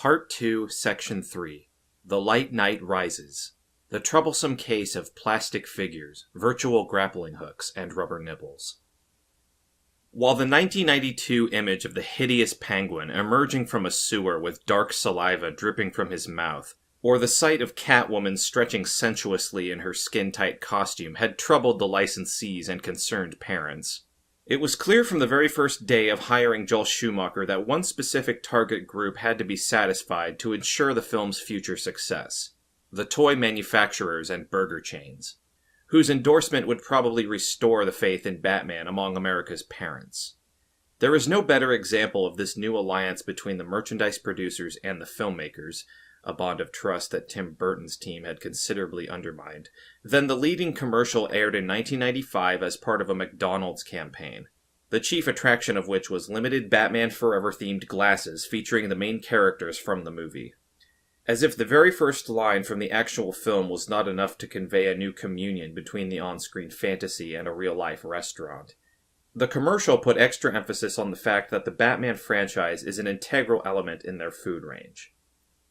Part 2, Section 3. The Light Night Rises. The troublesome case of plastic figures, virtual grappling hooks, and rubber nipples. While the 1992 image of the hideous penguin emerging from a sewer with dark saliva dripping from his mouth, or the sight of Catwoman stretching sensuously in her skin-tight costume had troubled the licensees and concerned parents, it was clear from the very first day of hiring Joel Schumacher that one specific target group had to be satisfied to ensure the film's future success: the toy manufacturers and burger chains, whose endorsement would probably restore the faith in Batman among America's parents. There is no better example of this new alliance between the merchandise producers and the filmmakers, a bond of trust that Tim Burton's team had considerably undermined, than the leading commercial aired in 1995 as part of a McDonald's campaign, the chief attraction of which was limited Batman Forever-themed glasses featuring the main characters from the movie. As if the very first line from the actual film was not enough to convey a new communion between the on-screen fantasy and a real-life restaurant. The commercial put extra emphasis on the fact that the Batman franchise is an integral element in their food range.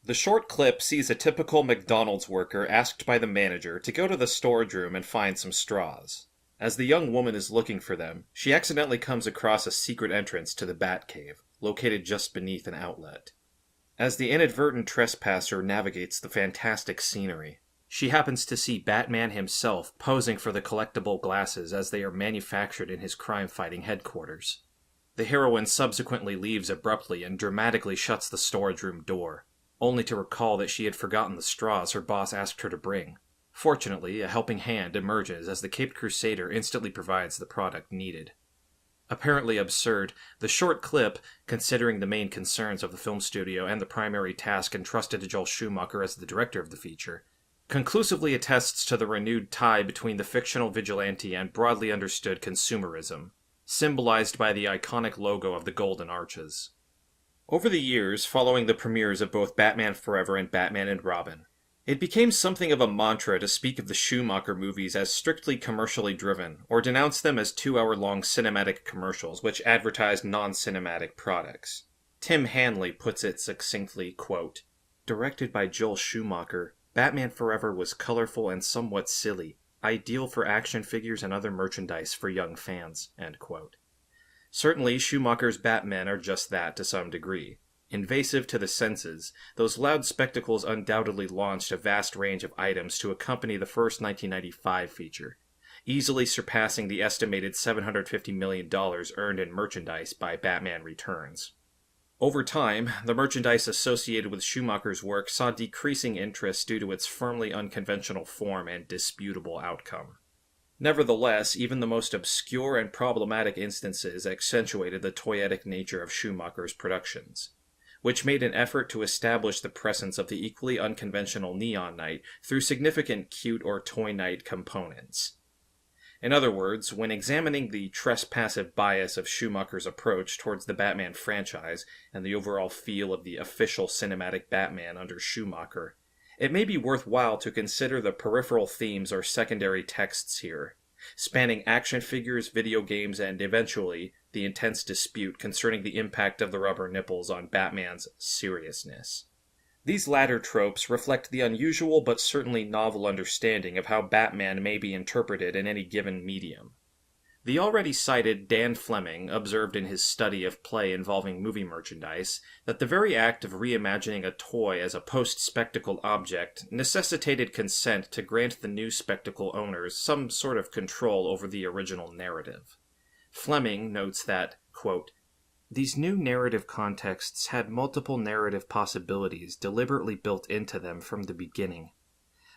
The short clip sees a typical McDonald's worker asked by the manager to go to the storage room and find some straws. As the young woman is looking for them, she accidentally comes across a secret entrance to the Batcave, located just beneath an outlet. As the inadvertent trespasser navigates the fantastic scenery, she happens to see Batman himself posing for the collectible glasses as they are manufactured in his crime-fighting headquarters. The heroine subsequently leaves abruptly and dramatically shuts the storage room door, only to recall that she had forgotten the straws her boss asked her to bring. Fortunately, a helping hand emerges as the Caped Crusader instantly provides the product needed. Apparently absurd, the short clip, considering the main concerns of the film studio and the primary task entrusted to Joel Schumacher as the director of the feature, conclusively attests to the renewed tie between the fictional vigilante and broadly understood consumerism, symbolized by the iconic logo of the Golden Arches. Over the years, following the premieres of both Batman Forever and Batman and Robin, it became something of a mantra to speak of the Schumacher movies as strictly commercially driven, or denounce them as 2-hour-long cinematic commercials which advertised non-cinematic products. Tim Hanley puts it succinctly, quote, "Directed by Joel Schumacher, Batman Forever was colorful and somewhat silly, ideal for action figures and other merchandise for young fans," end quote. Certainly, Schumacher's Batmen are just that to some degree. Invasive to the senses, those loud spectacles undoubtedly launched a vast range of items to accompany the first 1995 feature, easily surpassing the estimated $750 million earned in merchandise by Batman Returns. Over time, the merchandise associated with Schumacher's work saw decreasing interest due to its firmly unconventional form and disputable outcome. Nevertheless, even the most obscure and problematic instances accentuated the toyetic nature of Schumacher's productions, which made an effort to establish the presence of the equally unconventional Neon Knight through significant cute or toy knight components. In other words, when examining the trespassive bias of Schumacher's approach towards the Batman franchise and the overall feel of the official cinematic Batman under Schumacher, it may be worthwhile to consider the peripheral themes or secondary texts here, spanning action figures, video games, and eventually the intense dispute concerning the impact of the rubber nipples on Batman's seriousness. These latter tropes reflect the unusual but certainly novel understanding of how Batman may be interpreted in any given medium. The already cited Dan Fleming observed in his study of play involving movie merchandise that the very act of reimagining a toy as a post-spectacle object necessitated consent to grant the new spectacle owners some sort of control over the original narrative. Fleming notes that, quote, "These new narrative contexts had multiple narrative possibilities deliberately built into them from the beginning,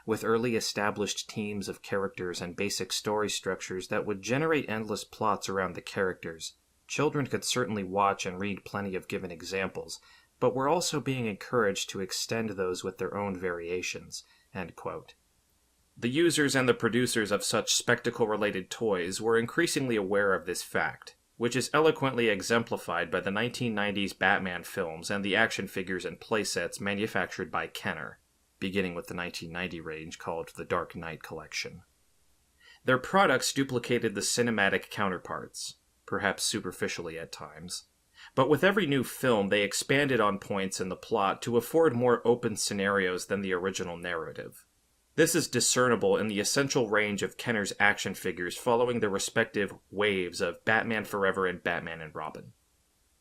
with early established teams of characters and basic story structures that would generate endless plots around the characters. Children could certainly watch and read plenty of given examples, but were also being encouraged to extend those with their own variations," end quote. The users and the producers of such spectacle-related toys were increasingly aware of this fact, which is eloquently exemplified by the 1990s Batman films and the action figures and playsets manufactured by Kenner, beginning with the 1990 range called the Dark Knight Collection. Their products duplicated the cinematic counterparts, perhaps superficially at times, But with every new film, they expanded on points in the plot to afford more open scenarios than the original narrative. This is discernible in the essential range of Kenner's action figures following the respective waves of Batman Forever and Batman and Robin.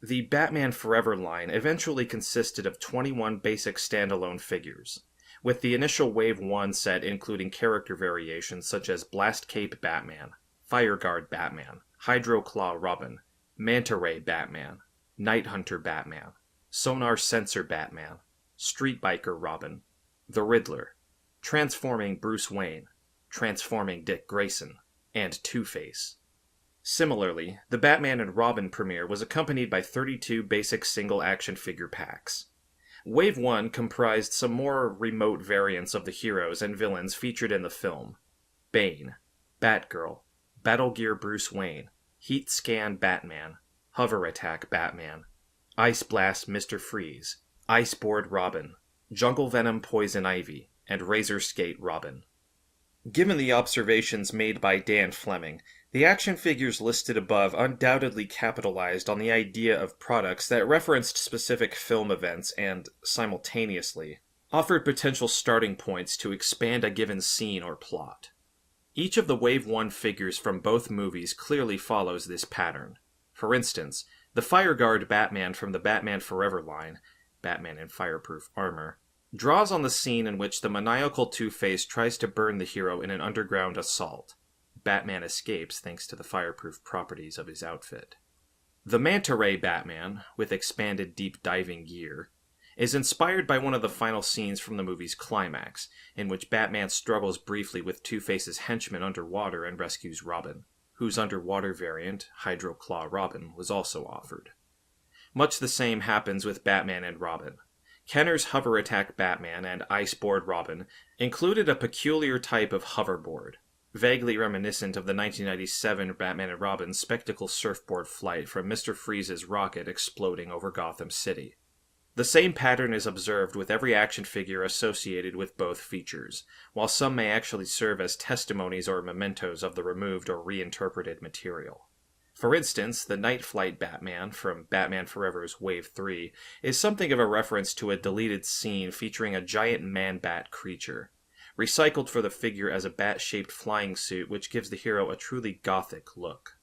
The Batman Forever line eventually consisted of 21 basic standalone figures, with the initial Wave 1 set including character variations such as Blast Cape Batman, Fireguard Batman, Hydro Claw Robin, Manta Ray Batman, Night Hunter Batman, Sonar Sensor Batman, Street Biker Robin, The Riddler, Transforming Bruce Wayne, Transforming Dick Grayson, and Two-Face. Similarly, the Batman and Robin premiere was accompanied by 32 basic single action figure packs. Wave 1 comprised some more remote variants of the heroes and villains featured in the film: Bane, Batgirl, Battle Gear Bruce Wayne, Heat Scan Batman, Hover Attack Batman, Ice Blast Mr. Freeze, Iceboard Robin, Jungle Venom Poison Ivy, and Razor Skate Robin. Given the observations made by Dan Fleming, the action figures listed above undoubtedly capitalized on the idea of products that referenced specific film events and, simultaneously, offered potential starting points to expand a given scene or plot. Each of the Wave 1 figures from both movies clearly follows this pattern. For instance, the Fireguard Batman from the Batman Forever line, Batman in fireproof armor, draws on the scene in which the maniacal Two-Face tries to burn the hero in an underground assault. Batman escapes thanks to the fireproof properties of his outfit. The Manta Ray Batman, with expanded deep diving gear, is inspired by one of the final scenes from the movie's climax, in which Batman struggles briefly with Two-Face's henchmen underwater and rescues Robin, whose underwater variant, Hydro Claw Robin, was also offered. Much the same happens with Batman and Robin. Kenner's Hover Attack Batman and Iceboard Robin included a peculiar type of hoverboard, vaguely reminiscent of the 1997 Batman and Robin spectacle surfboard flight from Mr. Freeze's rocket exploding over Gotham City. The same pattern is observed with every action figure associated with both features, while some may actually serve as testimonies or mementos of the removed or reinterpreted material. For instance, the Night Flight Batman from Batman Forever's Wave 3 is something of a reference to a deleted scene featuring a giant man-bat creature, recycled for the figure as a bat-shaped flying suit which gives the hero a truly gothic look.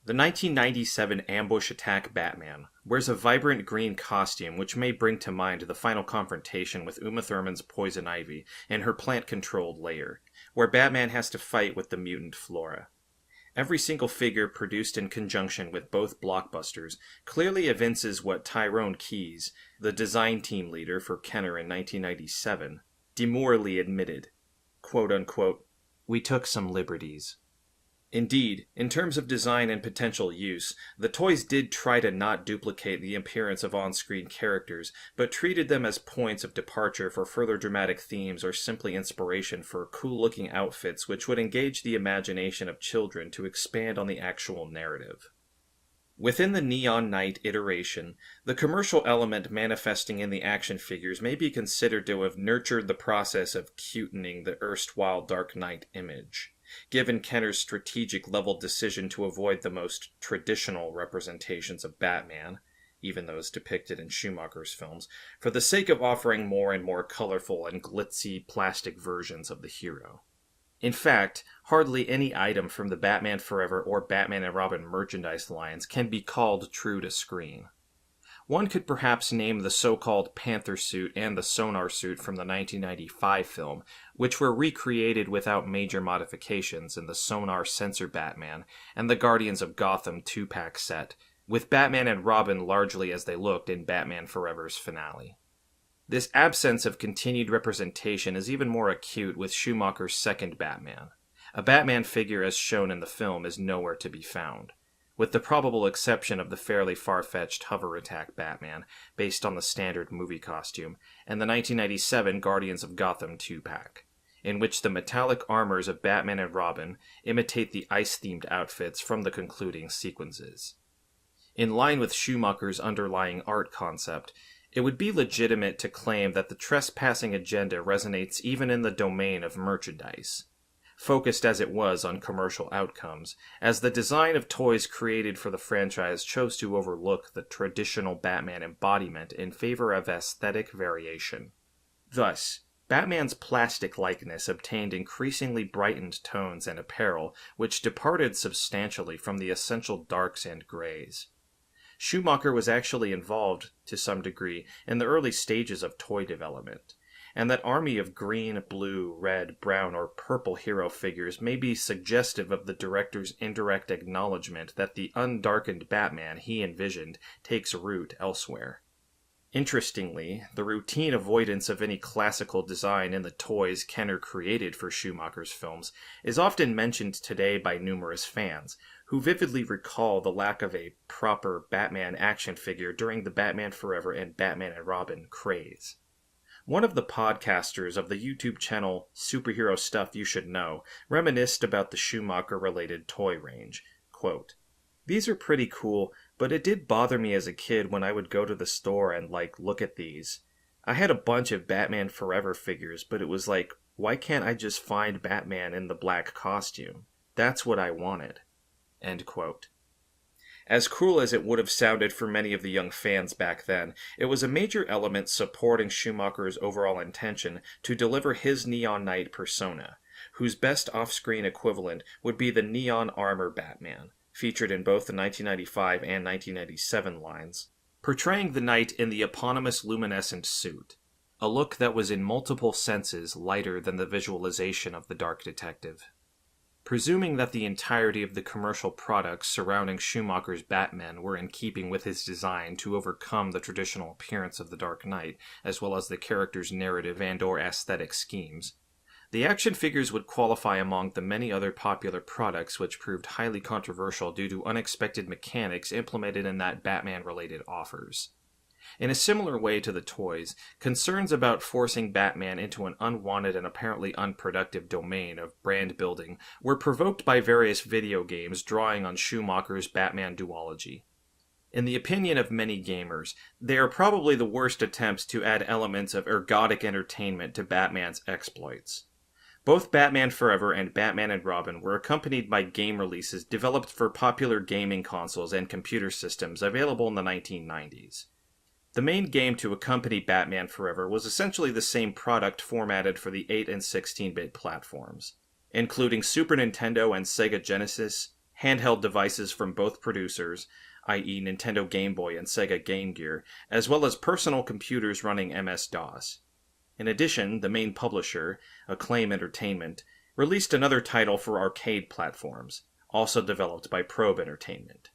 The 1997 Ambush Attack Batman wears a vibrant green costume which may bring to mind the final confrontation with Uma Thurman's Poison Ivy in her plant-controlled lair, where Batman has to fight with the mutant Flora. Every single figure produced in conjunction with both blockbusters clearly evinces what Tyrone Keyes, the design team leader for Kenner in 1997, demurely admitted, quote-unquote, "We took some liberties." Indeed, in terms of design and potential use, the toys did try to not duplicate the appearance of on-screen characters, but treated them as points of departure for further dramatic themes or simply inspiration for cool-looking outfits which would engage the imagination of children to expand on the actual narrative. Within the Neon Knight iteration, the commercial element manifesting in the action figures may be considered to have nurtured the process of cutening the erstwhile Dark Knight image, given Kenner's strategic-level decision to avoid the most traditional representations of Batman, even those depicted in Schumacher's films, for the sake of offering more and more colorful and glitzy plastic versions of the hero. In fact, hardly any item from the Batman Forever or Batman and Robin merchandise lines can be called true to screen. One could perhaps name the so-called Panther suit and the Sonar suit from the 1995 film, which were recreated without major modifications in the Sonar Sensor Batman and the Guardians of Gotham 2-pack set, with Batman and Robin largely as they looked in Batman Forever's finale. This absence of continued representation is even more acute with Schumacher's second Batman. A Batman figure as shown in the film is nowhere to be found, with the probable exception of the fairly far-fetched Hover Attack Batman, based on the standard movie costume, and the 1997 Guardians of Gotham 2-pack, in which the metallic armors of Batman and Robin imitate the ice-themed outfits from the concluding sequences. In line with Schumacher's underlying art concept, it would be legitimate to claim that the trespassing agenda resonates even in the domain of merchandise. focused as it was on commercial outcomes, as the design of toys created for the franchise chose to overlook the traditional Batman embodiment in favor of aesthetic variation. Thus, Batman's plastic likeness obtained increasingly brightened tones and apparel, which departed substantially from the essential darks and grays. Schumacher was actually involved, to some degree, in the early stages of toy development, and that army of green, blue, red, brown, or purple hero figures may be suggestive of the director's indirect acknowledgement that the undarkened Batman he envisioned takes root elsewhere. Interestingly, the routine avoidance of any classical design in the toys Kenner created for Schumacher's films is often mentioned today by numerous fans, who vividly recall the lack of a proper Batman action figure during the Batman Forever and Batman and Robin craze. One of the podcasters of the YouTube channel Superhero Stuff You Should Know reminisced about the Schumacher-related toy range. Quote, "These are pretty cool, but it did bother me as a kid when I would go to the store and, look at these. I had a bunch of Batman Forever figures, but it was like, why can't I just find Batman in the black costume? That's what I wanted." End quote. As cruel as it would have sounded for many of the young fans back then, it was a major element supporting Schumacher's overall intention to deliver his Neon Knight persona, whose best off-screen equivalent would be the Neon Armor Batman, featured in both the 1995 and 1997 lines, portraying the Knight in the eponymous luminescent suit, a look that was in multiple senses lighter than the visualization of the Dark Detective. Presuming that the entirety of the commercial products surrounding Schumacher's Batman were in keeping with his design to overcome the traditional appearance of the Dark Knight, as well as the character's narrative and/or aesthetic schemes, the action figures would qualify among the many other popular products which proved highly controversial due to unexpected mechanics implemented in that Batman-related offers. In a similar way to the toys, concerns about forcing Batman into an unwanted and apparently unproductive domain of brand building were provoked by various video games drawing on Schumacher's Batman duology. In the opinion of many gamers, they are probably the worst attempts to add elements of ergodic entertainment to Batman's exploits. Both Batman Forever and Batman and Robin were accompanied by game releases developed for popular gaming consoles and computer systems available in the 1990s. The main game to accompany Batman Forever was essentially the same product formatted for the 8 and 16-bit platforms, including Super Nintendo and Sega Genesis, handheld devices from both producers, i.e. Nintendo Game Boy and Sega Game Gear, as well as personal computers running MS-DOS. In addition, the main publisher, Acclaim Entertainment, released another title for arcade platforms, also developed by Probe Entertainment.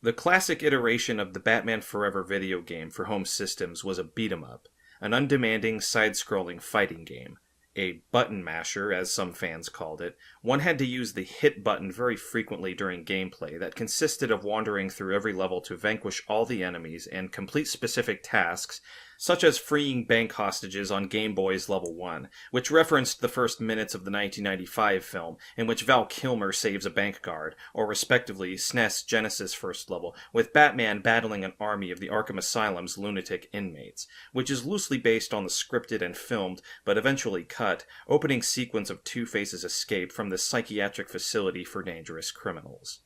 The classic iteration of the Batman Forever video game for home systems was a beat-em-up, an undemanding side-scrolling fighting game. A button masher, as some fans called it. One had to use the hit button very frequently during gameplay that consisted of wandering through every level to vanquish all the enemies and complete specific tasks, such as freeing bank hostages on Game Boy's Level 1, which referenced the first minutes of the 1995 film, in which Val Kilmer saves a bank guard, or respectively SNES Genesis first level, with Batman battling an army of the Arkham Asylum's lunatic inmates, which is loosely based on the scripted and filmed, but eventually cut, opening sequence of Two-Face's escape from the psychiatric facility for dangerous criminals.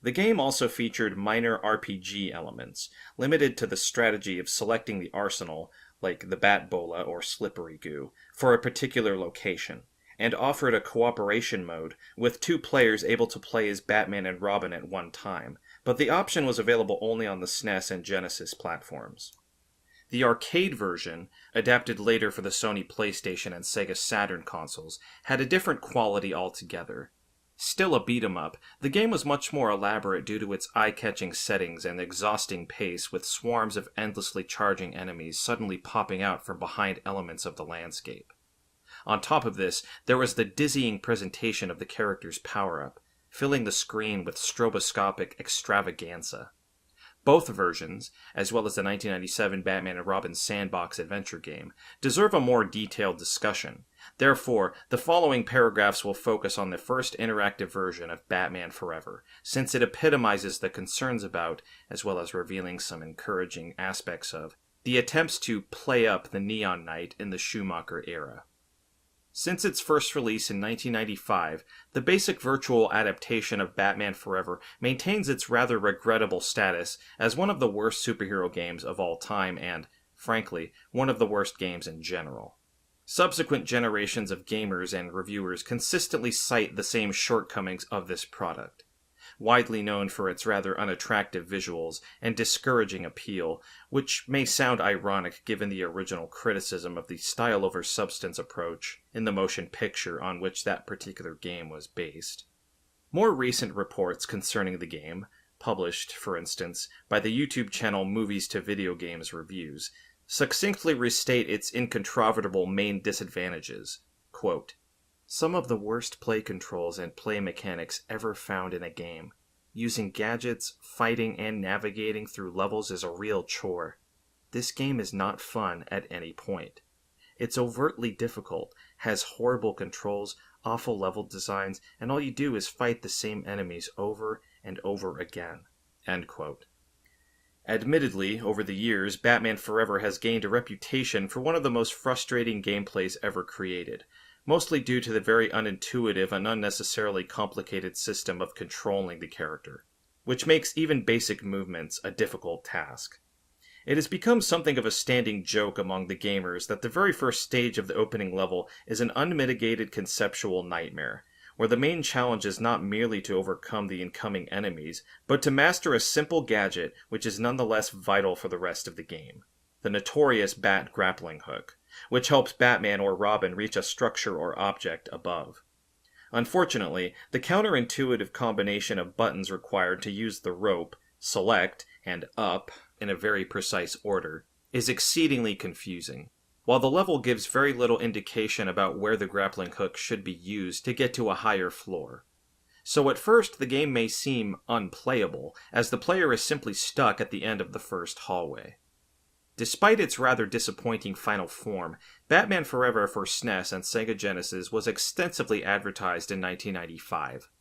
The game also featured minor RPG elements, limited to the strategy of selecting the arsenal, like the Bat Bola or Slippery Goo, for a particular location, and offered a cooperation mode, with two players able to play as Batman and Robin at one time, but the option was available only on the SNES and Genesis platforms. The arcade version, adapted later for the Sony PlayStation and Sega Saturn consoles, had a different quality altogether. Still a beat-em-up, the game was much more elaborate due to its eye-catching settings and exhausting pace, with swarms of endlessly charging enemies suddenly popping out from behind elements of the landscape. On top of this, there was the dizzying presentation of the character's power-up, filling the screen with stroboscopic extravaganza. Both versions, as well as the 1997 Batman and Robin sandbox adventure game, deserve a more detailed discussion. Therefore, the following paragraphs will focus on the first interactive version of Batman Forever, since it epitomizes the concerns about, as well as revealing some encouraging aspects of, the attempts to play up the Neon Knight in the Schumacher era. Since its first release in 1995, the basic virtual adaptation of Batman Forever maintains its rather regrettable status as one of the worst superhero games of all time and, frankly, one of the worst games in general. Subsequent generations of gamers and reviewers consistently cite the same shortcomings of this product. Widely known for its rather unattractive visuals and discouraging appeal, which may sound ironic given the original criticism of the style over substance approach in the motion picture on which that particular game was based. More recent reports concerning the game, published, for instance, by the YouTube channel Movies to Video Games Reviews, succinctly restate its incontrovertible main disadvantages. Quote, "Some of the worst play controls and play mechanics ever found in a game. Using gadgets, fighting, and navigating through levels is a real chore. This game is not fun at any point. It's overtly difficult, has horrible controls, awful level designs, and all you do is fight the same enemies over and over again." End quote. Admittedly, over the years, Batman Forever has gained a reputation for one of the most frustrating gameplays ever created, mostly due to the very unintuitive and unnecessarily complicated system of controlling the character, which makes even basic movements a difficult task. It has become something of a standing joke among the gamers that the very first stage of the opening level is an unmitigated conceptual nightmare, where the main challenge is not merely to overcome the incoming enemies, but to master a simple gadget which is nonetheless vital for the rest of the game: the notorious Bat grappling hook, which helps Batman or Robin reach a structure or object above. Unfortunately, the counterintuitive combination of buttons required to use the rope, select, and up in a very precise order is exceedingly confusing, while the level gives very little indication about where the grappling hook should be used to get to a higher floor. So at first the game may seem unplayable, as the player is simply stuck at the end of the first hallway. Despite its rather disappointing final form, Batman Forever for SNES and Sega Genesis was extensively advertised in 1995.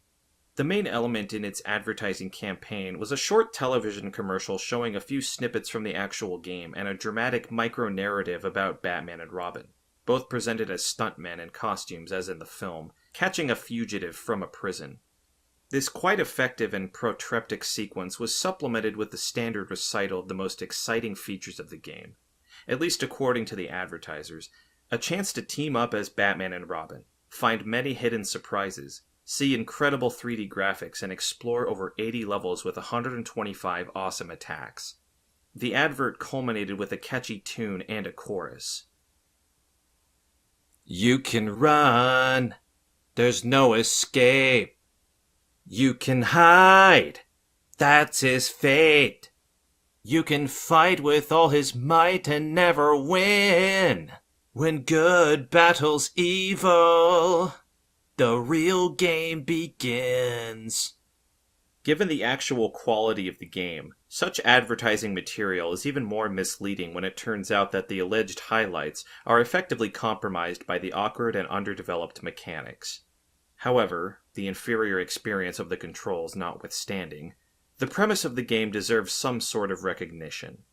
The main element in its advertising campaign was a short television commercial showing a few snippets from the actual game and a dramatic micro-narrative about Batman and Robin, both presented as stuntmen in costumes as in the film, catching a fugitive from a prison. This quite effective and protreptic sequence was supplemented with the standard recital of the most exciting features of the game, at least according to the advertisers: a chance to team up as Batman and Robin, find many hidden surprises, see incredible 3D graphics, and explore over 80 levels with 125 awesome attacks. The advert culminated with a catchy tune and a chorus. "You can run, there's no escape. You can hide, that's his fate. You can fight with all his might and never win. When good battles evil, the real game begins." Given the actual quality of the game, such advertising material is even more misleading when it turns out that the alleged highlights are effectively compromised by the awkward and underdeveloped mechanics. However, the inferior experience of the controls notwithstanding, the premise of the game deserves some sort of recognition.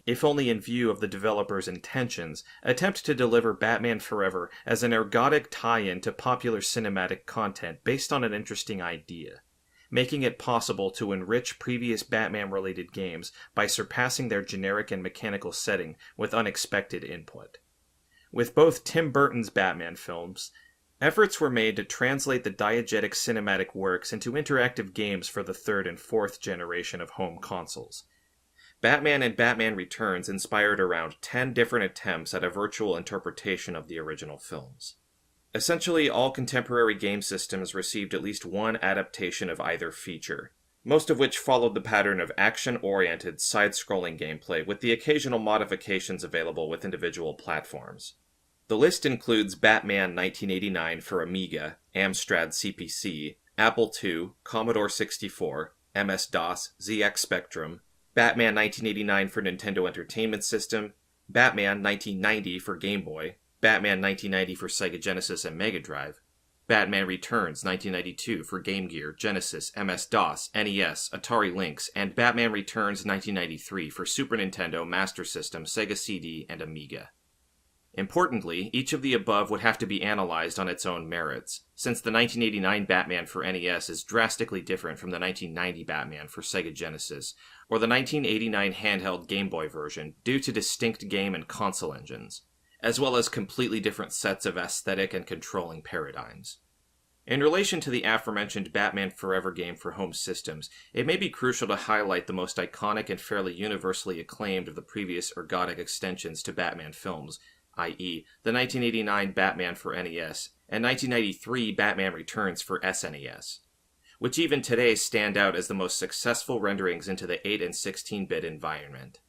If only in view of the developer's intentions, attempt to deliver Batman Forever as an ergodic tie-in to popular cinematic content based on an interesting idea, making it possible to enrich previous Batman-related games by surpassing their generic and mechanical setting with unexpected input. With both Tim Burton's Batman films, efforts were made to translate the diegetic cinematic works into interactive games for the third and fourth generation of home consoles. Batman and Batman Returns inspired around 10 different attempts at a virtual interpretation of the original films. Essentially, all contemporary game systems received at least one adaptation of either feature, most of which followed the pattern of action-oriented, side-scrolling gameplay with the occasional modifications available with individual platforms. The list includes Batman 1989 for Amiga, Amstrad CPC, Apple II, Commodore 64, MS-DOS, ZX Spectrum, Batman 1989 for Nintendo Entertainment System, Batman 1990 for Game Boy, Batman 1990 for Sega Genesis and Mega Drive, Batman Returns 1992 for Game Gear, Genesis, MS-DOS, NES, Atari Lynx, and Batman Returns 1993 for Super Nintendo, Master System, Sega CD, and Amiga. Importantly, each of the above would have to be analyzed on its own merits, since the 1989 Batman for NES is drastically different from the 1990 Batman for Sega Genesis, or the 1989 handheld Game Boy version due to distinct game and console engines, as well as completely different sets of aesthetic and controlling paradigms. In relation to the aforementioned Batman Forever game for home systems, it may be crucial to highlight the most iconic and fairly universally acclaimed of the previous ergodic extensions to Batman films, i.e., the 1989 Batman for NES and 1993 Batman Returns for SNES, which even today stand out as the most successful renderings into the 8 and 16-bit environment.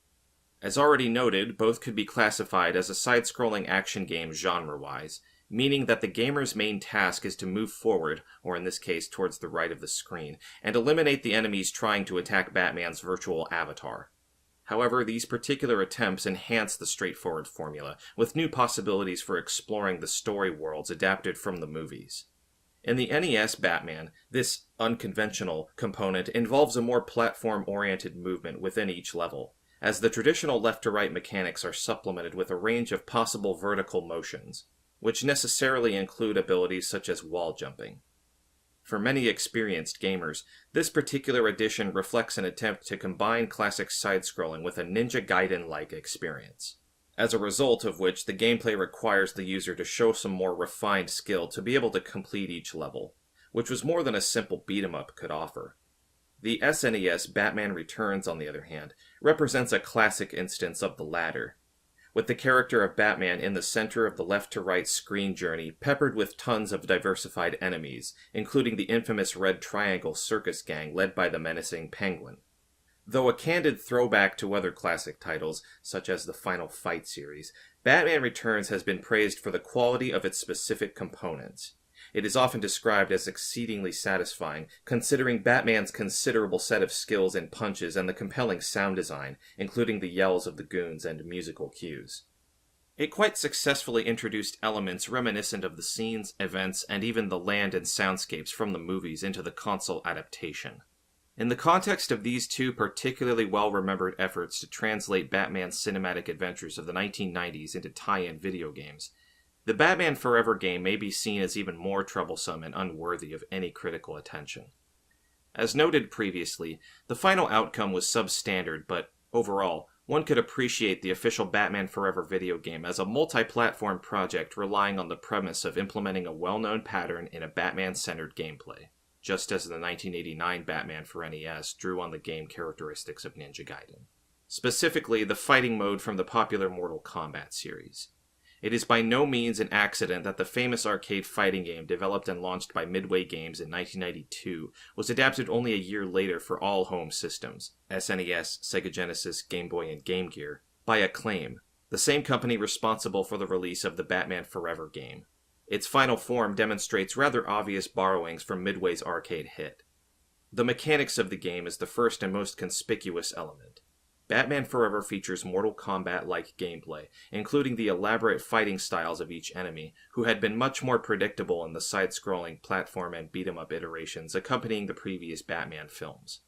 As already noted, both could be classified as a side-scrolling action game genre-wise, meaning that the gamer's main task is to move forward, or in this case towards the right of the screen, and eliminate the enemies trying to attack Batman's virtual avatar. However, these particular attempts enhance the straightforward formula, with new possibilities for exploring the story worlds adapted from the movies. In the NES Batman, this unconventional component involves a more platform-oriented movement within each level, as the traditional left-to-right mechanics are supplemented with a range of possible vertical motions, which necessarily include abilities such as wall jumping. For many experienced gamers, this particular edition reflects an attempt to combine classic side-scrolling with a Ninja Gaiden-like experience, as a result of which the gameplay requires the user to show some more refined skill to be able to complete each level, which was more than a simple beat-em-up could offer. The SNES Batman Returns, on the other hand, represents a classic instance of the latter, with the character of Batman in the center of the left-to-right screen journey peppered with tons of diversified enemies, including the infamous Red Triangle circus gang led by the menacing Penguin. Though a candid throwback to other classic titles, such as the Final Fight series, Batman Returns has been praised for the quality of its specific components. It is often described as exceedingly satisfying, considering Batman's considerable set of skills and punches and the compelling sound design, including the yells of the goons and musical cues. It quite successfully introduced elements reminiscent of the scenes, events, and even the land and soundscapes from the movies into the console adaptation. In the context of these two particularly well-remembered efforts to translate Batman's cinematic adventures of the 1990s into tie-in video games, the Batman Forever game may be seen as even more troublesome and unworthy of any critical attention. As noted previously, the final outcome was substandard, but overall, one could appreciate the official Batman Forever video game as a multi-platform project relying on the premise of implementing a well-known pattern in a Batman-centered gameplay, just as the 1989 Batman for NES drew on the game characteristics of Ninja Gaiden. Specifically, the fighting mode from the popular Mortal Kombat series. It is by no means an accident that the famous arcade fighting game developed and launched by Midway Games in 1992 was adapted only a year later for all home systems, SNES, Sega Genesis, Game Boy, and Game Gear, by Acclaim, the same company responsible for the release of the Batman Forever game. Its final form demonstrates rather obvious borrowings from Midway's arcade hit. The mechanics of the game is the first and most conspicuous element. Batman Forever features Mortal Kombat-like gameplay, including the elaborate fighting styles of each enemy, who had been much more predictable in the side-scrolling platform and beat-em-up iterations accompanying the previous Batman films.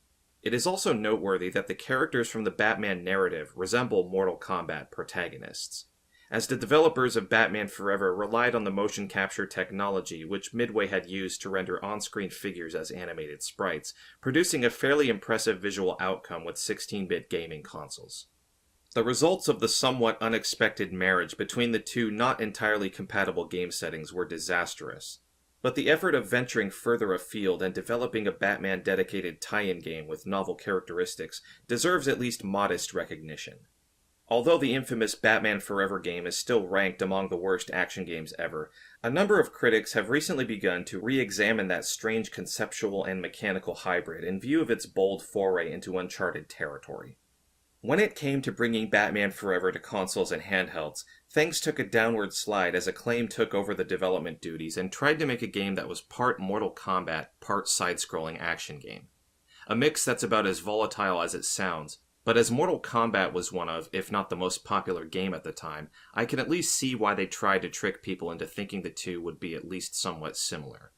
It is also noteworthy that the characters from the Batman narrative resemble Mortal Kombat protagonists, as the developers of Batman Forever relied on the motion capture technology which Midway had used to render on-screen figures as animated sprites, producing a fairly impressive visual outcome with 16-bit gaming consoles. The results of the somewhat unexpected marriage between the two not entirely compatible game settings were disastrous, but the effort of venturing further afield and developing a Batman-dedicated tie-in game with novel characteristics deserves at least modest recognition. Although the infamous Batman Forever game is still ranked among the worst action games ever, a number of critics have recently begun to re-examine that strange conceptual and mechanical hybrid in view of its bold foray into uncharted territory. When it came to bringing Batman Forever to consoles and handhelds, things took a downward slide as Acclaim took over the development duties and tried to make a game that was part Mortal Kombat, part side-scrolling action game. A mix that's about as volatile as it sounds. But as Mortal Kombat was one of, if not the most popular game at the time, I can at least see why they tried to trick people into thinking the two would be at least somewhat similar.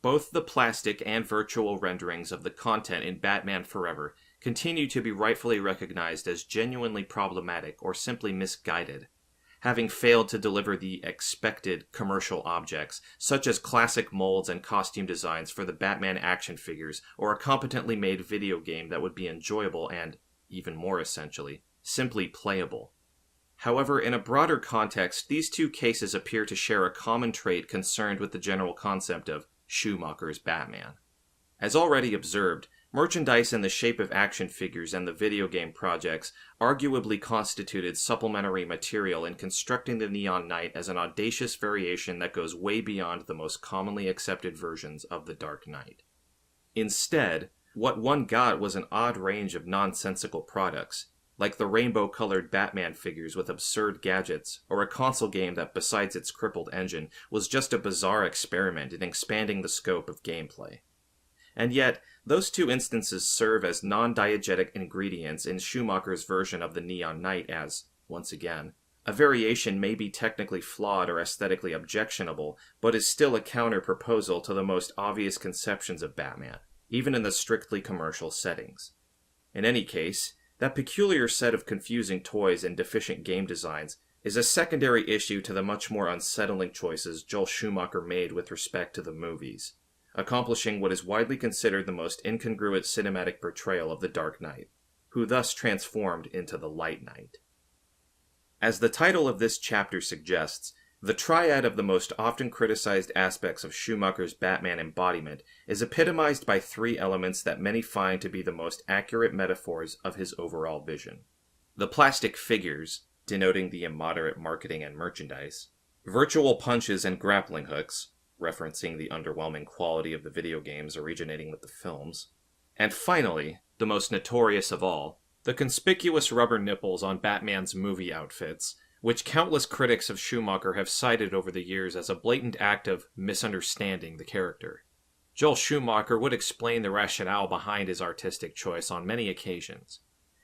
Both the plastic and virtual renderings of the content in Batman Forever continue to be rightfully recognized as genuinely problematic or simply misguided. having failed to deliver the expected commercial objects, such as classic molds and costume designs for the Batman action figures, or a competently made video game that would be enjoyable and, even more essentially, simply playable. However, in a broader context, these two cases appear to share a common trait concerned with the general concept of Schumacher's Batman. As already observed, merchandise in the shape of action figures and the video game projects arguably constituted supplementary material in constructing the Neon Knight as an audacious variation that goes way beyond the most commonly accepted versions of the Dark Knight. Instead, what one got was an odd range of nonsensical products, like the rainbow-colored Batman figures with absurd gadgets, or a console game that, besides its crippled engine, was just a bizarre experiment in expanding the scope of gameplay. And yet, those two instances serve as non-diegetic ingredients in Schumacher's version of the Neon Knight as, once again, a variation may be technically flawed or aesthetically objectionable, but is still a counter-proposal to the most obvious conceptions of Batman, even in the strictly commercial settings. In any case, that peculiar set of confusing toys and deficient game designs is a secondary issue to the much more unsettling choices Joel Schumacher made with respect to the movies, accomplishing what is widely considered the most incongruent cinematic portrayal of the Dark Knight, who thus transformed into the Light Knight. As the title of this chapter suggests, the triad of the most often criticized aspects of Schumacher's Batman embodiment is epitomized by three elements that many find to be the most accurate metaphors of his overall vision. The plastic figures, denoting the immoderate marketing and merchandise, virtual punches and grappling hooks, referencing the underwhelming quality of the video games originating with the films, and finally, the most notorious of all, the conspicuous rubber nipples on Batman's movie outfits, which countless critics of Schumacher have cited over the years as a blatant act of misunderstanding the character. Joel Schumacher would explain the rationale behind his artistic choice on many occasions.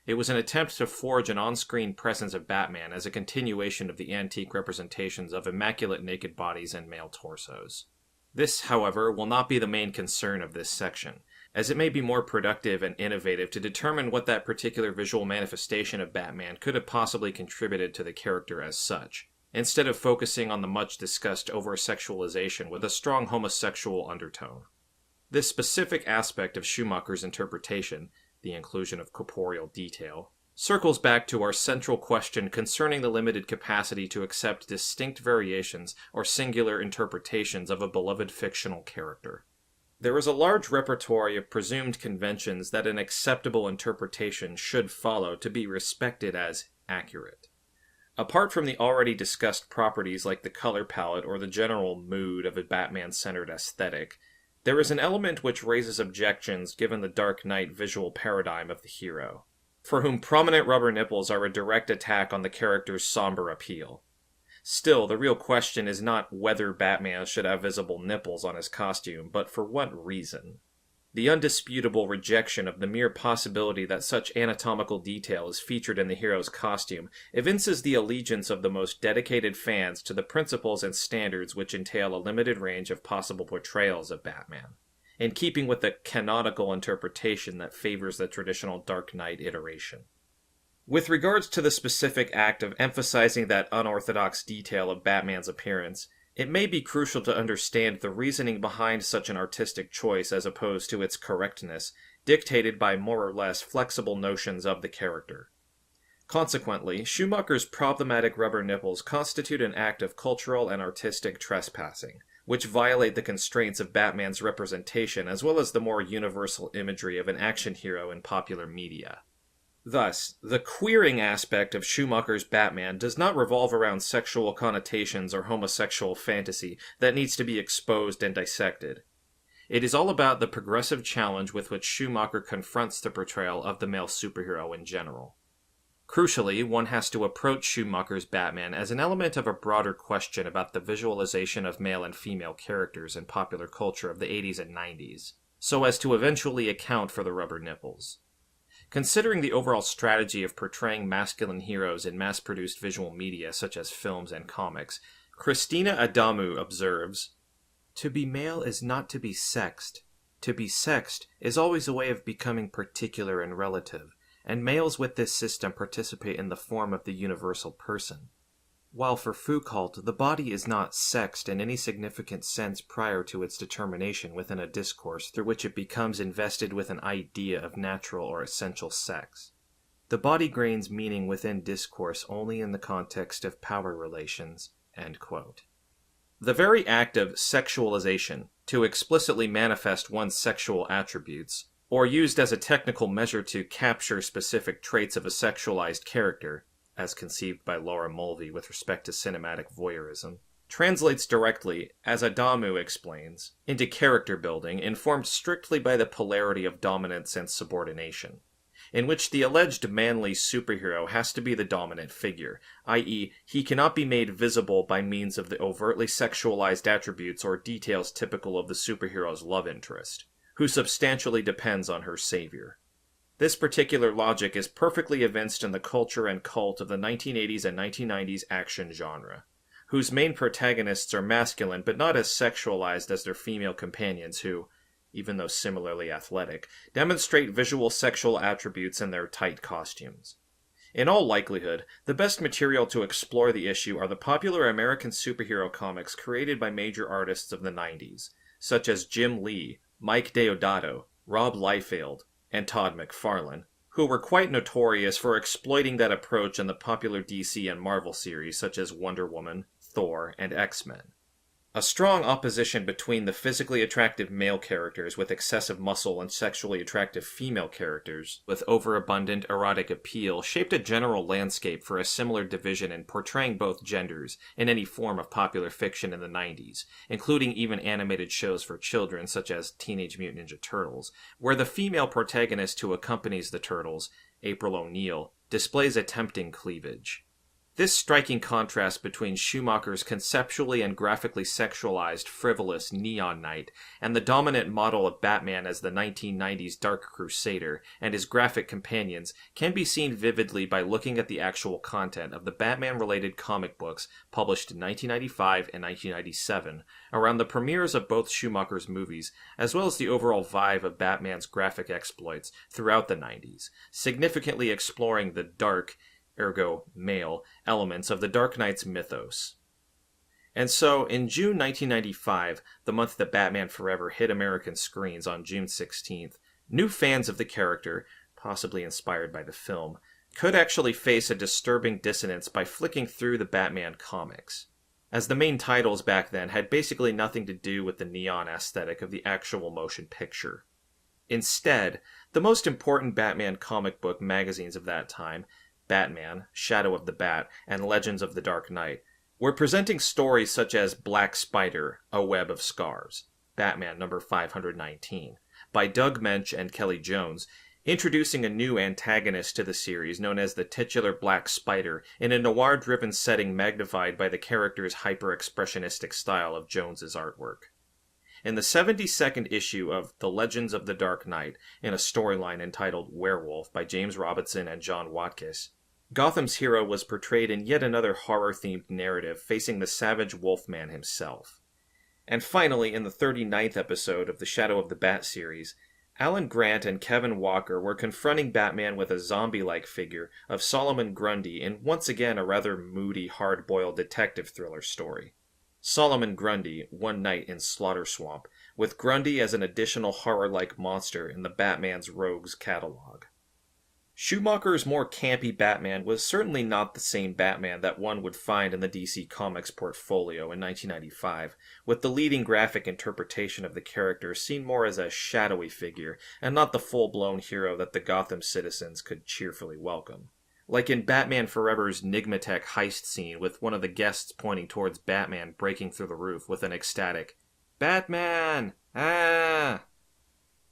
It was an attempt to forge an on-screen presence of Batman as a continuation of the antique representations of immaculate naked bodies and male torsos. This, however, will not be the main concern of this section, as it may be more productive and innovative to determine what that particular visual manifestation of Batman could have possibly contributed to the character as such, instead of focusing on the much-discussed over-sexualization with a strong homosexual undertone. This specific aspect of Schumacher's interpretation, the inclusion of corporeal detail, circles back to our central question concerning the limited capacity to accept distinct variations or singular interpretations of a beloved fictional character. There is a large repertoire of presumed conventions that an acceptable interpretation should follow to be respected as accurate. Apart from the already discussed properties like the color palette or the general mood of a Batman-centered aesthetic, there is an element which raises objections given the Dark Knight visual paradigm of the hero, for whom prominent rubber nipples are a direct attack on the character's somber appeal. Still, the real question is not whether Batman should have visible nipples on his costume, but for what reason. The undisputable rejection of the mere possibility that such anatomical detail is featured in the hero's costume evinces the allegiance of the most dedicated fans to the principles and standards which entail a limited range of possible portrayals of Batman, in keeping with the canonical interpretation that favors the traditional Dark Knight iteration. With regards to the specific act of emphasizing that unorthodox detail of Batman's appearance, it may be crucial to understand the reasoning behind such an artistic choice as opposed to its correctness, dictated by more or less flexible notions of the character. Consequently, Schumacher's problematic rubber nipples constitute an act of cultural and artistic trespassing, which violate the constraints of Batman's representation as well as the more universal imagery of an action hero in popular media. Thus, the queering aspect of Schumacher's Batman does not revolve around sexual connotations or homosexual fantasy that needs to be exposed and dissected. It is all about the progressive challenge with which Schumacher confronts the portrayal of the male superhero in general. Crucially, one has to approach Schumacher's Batman as an element of a broader question about the visualization of male and female characters in popular culture of the 80s and 90s, so as to eventually account for the rubber nipples. Considering the overall strategy of portraying masculine heroes in mass-produced visual media such as films and comics, Christina Adamu observes, "To be male is not to be sexed. To be sexed is always a way of becoming particular and relative, and males with this system participate in the form of the universal person. While for Foucault, the body is not sexed in any significant sense prior to its determination within a discourse through which it becomes invested with an idea of natural or essential sex. The body gains meaning within discourse only in the context of power relations. End quote. The very act of sexualization, to explicitly manifest one's sexual attributes, or used as a technical measure to capture specific traits of a sexualized character, as conceived by Laura Mulvey with respect to cinematic voyeurism, translates directly, as Adamu explains, into character building informed strictly by the polarity of dominance and subordination, in which the alleged manly superhero has to be the dominant figure, i.e., he cannot be made visible by means of the overtly sexualized attributes or details typical of the superhero's love interest, who substantially depends on her savior. This particular logic is perfectly evinced in the culture and cult of the 1980s and 1990s action genre, whose main protagonists are masculine but not as sexualized as their female companions who, even though similarly athletic, demonstrate visual sexual attributes in their tight costumes. In all likelihood, the best material to explore the issue are the popular American superhero comics created by major artists of the 90s, such as Jim Lee, Mike Deodato, Rob Liefeld, and Todd McFarlane, who were quite notorious for exploiting that approach in the popular DC and Marvel series such as Wonder Woman, Thor, and X-Men. A strong opposition between the physically attractive male characters with excessive muscle and sexually attractive female characters with overabundant erotic appeal shaped a general landscape for a similar division in portraying both genders in any form of popular fiction in the 90s, including even animated shows for children such as Teenage Mutant Ninja Turtles, where the female protagonist who accompanies the Turtles, April O'Neil, displays a tempting cleavage. This striking contrast between Schumacher's conceptually and graphically sexualized, frivolous Neon Knight and the dominant model of Batman as the 1990s Dark Crusader and his graphic companions can be seen vividly by looking at the actual content of the Batman-related comic books published in 1995 and 1997 around the premieres of both Schumacher's movies, as well as the overall vibe of Batman's graphic exploits throughout the 90s, significantly exploring the dark, ergo male, elements of the Dark Knight's mythos. And so, in June 1995, the month that Batman Forever hit American screens on June 16th, new fans of the character, possibly inspired by the film, could actually face a disturbing dissonance by flicking through the Batman comics, as the main titles back then had basically nothing to do with the neon aesthetic of the actual motion picture. Instead, the most important Batman comic book magazines of that time, Batman, Shadow of the Bat, and Legends of the Dark Knight, were presenting stories such as Black Spider, A Web of Scars, Batman number 519, by Doug Moench and Kelly Jones, introducing a new antagonist to the series known as the titular Black Spider in a noir-driven setting magnified by the character's hyper-expressionistic style of Jones's artwork. In the 72nd issue of The Legends of the Dark Knight, in a storyline entitled Werewolf by James Robinson and John Watkiss, Gotham's hero was portrayed in yet another horror-themed narrative facing the savage Wolfman himself. And finally, in the 39th episode of the Shadow of the Bat series, Alan Grant and Kevin Walker were confronting Batman with a zombie-like figure of Solomon Grundy in once again a rather moody, hard-boiled detective thriller story. Solomon Grundy, One Night in Slaughter Swamp, with Grundy as an additional horror-like monster in the Batman's Rogues catalog. Schumacher's more campy Batman was certainly not the same Batman that one would find in the DC Comics portfolio in 1995, with the leading graphic interpretation of the character seen more as a shadowy figure and not the full-blown hero that the Gotham citizens could cheerfully welcome. Like in Batman Forever's Nigmatech heist scene with one of the guests pointing towards Batman breaking through the roof with an ecstatic, "Batman! Ah!"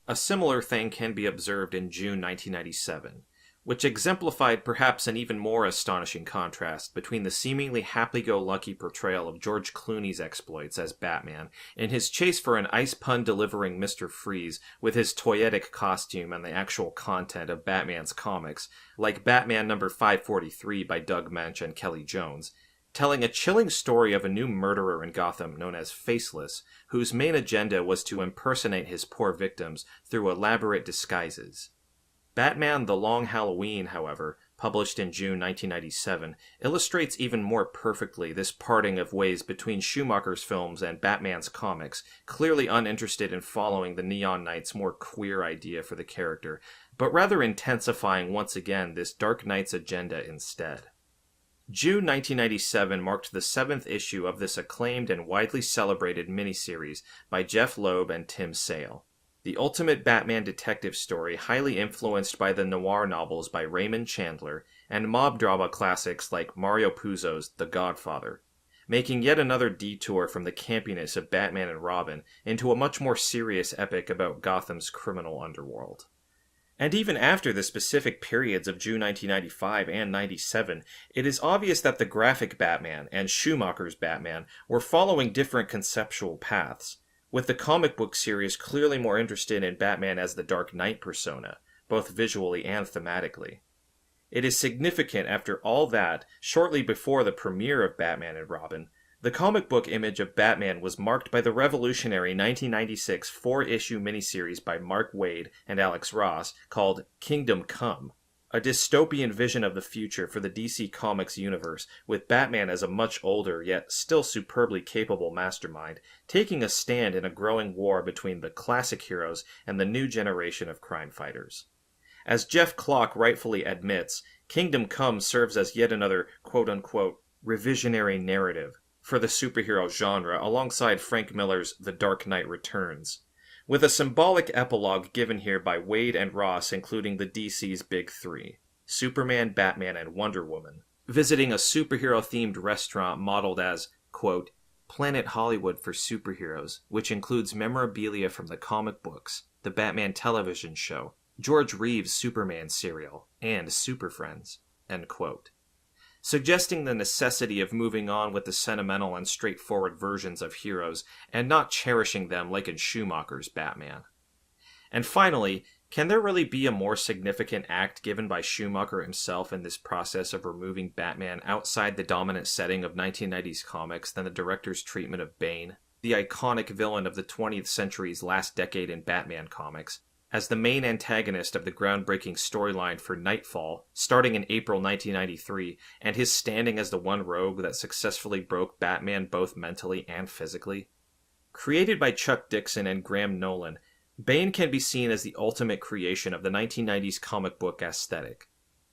A similar thing can be observed in June 1997, which exemplified perhaps an even more astonishing contrast between the seemingly happy-go-lucky portrayal of George Clooney's exploits as Batman in his chase for an ice pun-delivering Mr. Freeze with his toyetic costume and the actual content of Batman's comics, like Batman number 543 by Doug Moench and Kelly Jones, telling a chilling story of a new murderer in Gotham known as Faceless, whose main agenda was to impersonate his poor victims through elaborate disguises. Batman The Long Halloween, however, published in June 1997, illustrates even more perfectly this parting of ways between Schumacher's films and Batman's comics, clearly uninterested in following the Neon Knight's more queer idea for the character, but rather intensifying once again this Dark Knight's agenda instead. June 1997 marked the 7th issue of this acclaimed and widely celebrated miniseries by Jeff Loeb and Tim Sale. The ultimate Batman detective story highly influenced by the noir novels by Raymond Chandler and mob drama classics like Mario Puzo's The Godfather, making yet another detour from the campiness of Batman and Robin into a much more serious epic about Gotham's criminal underworld. And even after the specific periods of June 1995 and 97, it is obvious that the graphic Batman and Schumacher's Batman were following different conceptual paths, with the comic book series clearly more interested in Batman as the Dark Knight persona, both visually and thematically. It is significant after all that, shortly before the premiere of Batman and Robin, the comic book image of Batman was marked by the revolutionary 1996 4-issue miniseries by Mark Waid and Alex Ross called Kingdom Come, a dystopian vision of the future for the DC Comics universe, with Batman as a much older, yet still superbly capable mastermind, taking a stand in a growing war between the classic heroes and the new generation of crime fighters. As Jeff Clock rightfully admits, Kingdom Come serves as yet another quote-unquote revisionary narrative for the superhero genre alongside Frank Miller's The Dark Knight Returns, with a symbolic epilogue given here by Waid and Ross including the DC's Big Three, Superman, Batman, and Wonder Woman, visiting a superhero-themed restaurant modeled as, quote, Planet Hollywood for superheroes, which includes memorabilia from the comic books, the Batman television show, George Reeves' Superman serial, and Super Friends, end quote, suggesting the necessity of moving on with the sentimental and straightforward versions of heroes and not cherishing them like in Schumacher's Batman. And finally, can there really be a more significant act given by Schumacher himself in this process of removing Batman outside the dominant setting of 1990s comics than the director's treatment of Bane, the iconic villain of the 20th century's last decade in Batman comics, as the main antagonist of the groundbreaking storyline for Nightfall, starting in April 1993, and his standing as the one rogue that successfully broke Batman both mentally and physically? Created by Chuck Dixon and Graham Nolan, Bane can be seen as the ultimate creation of the 1990s comic book aesthetic.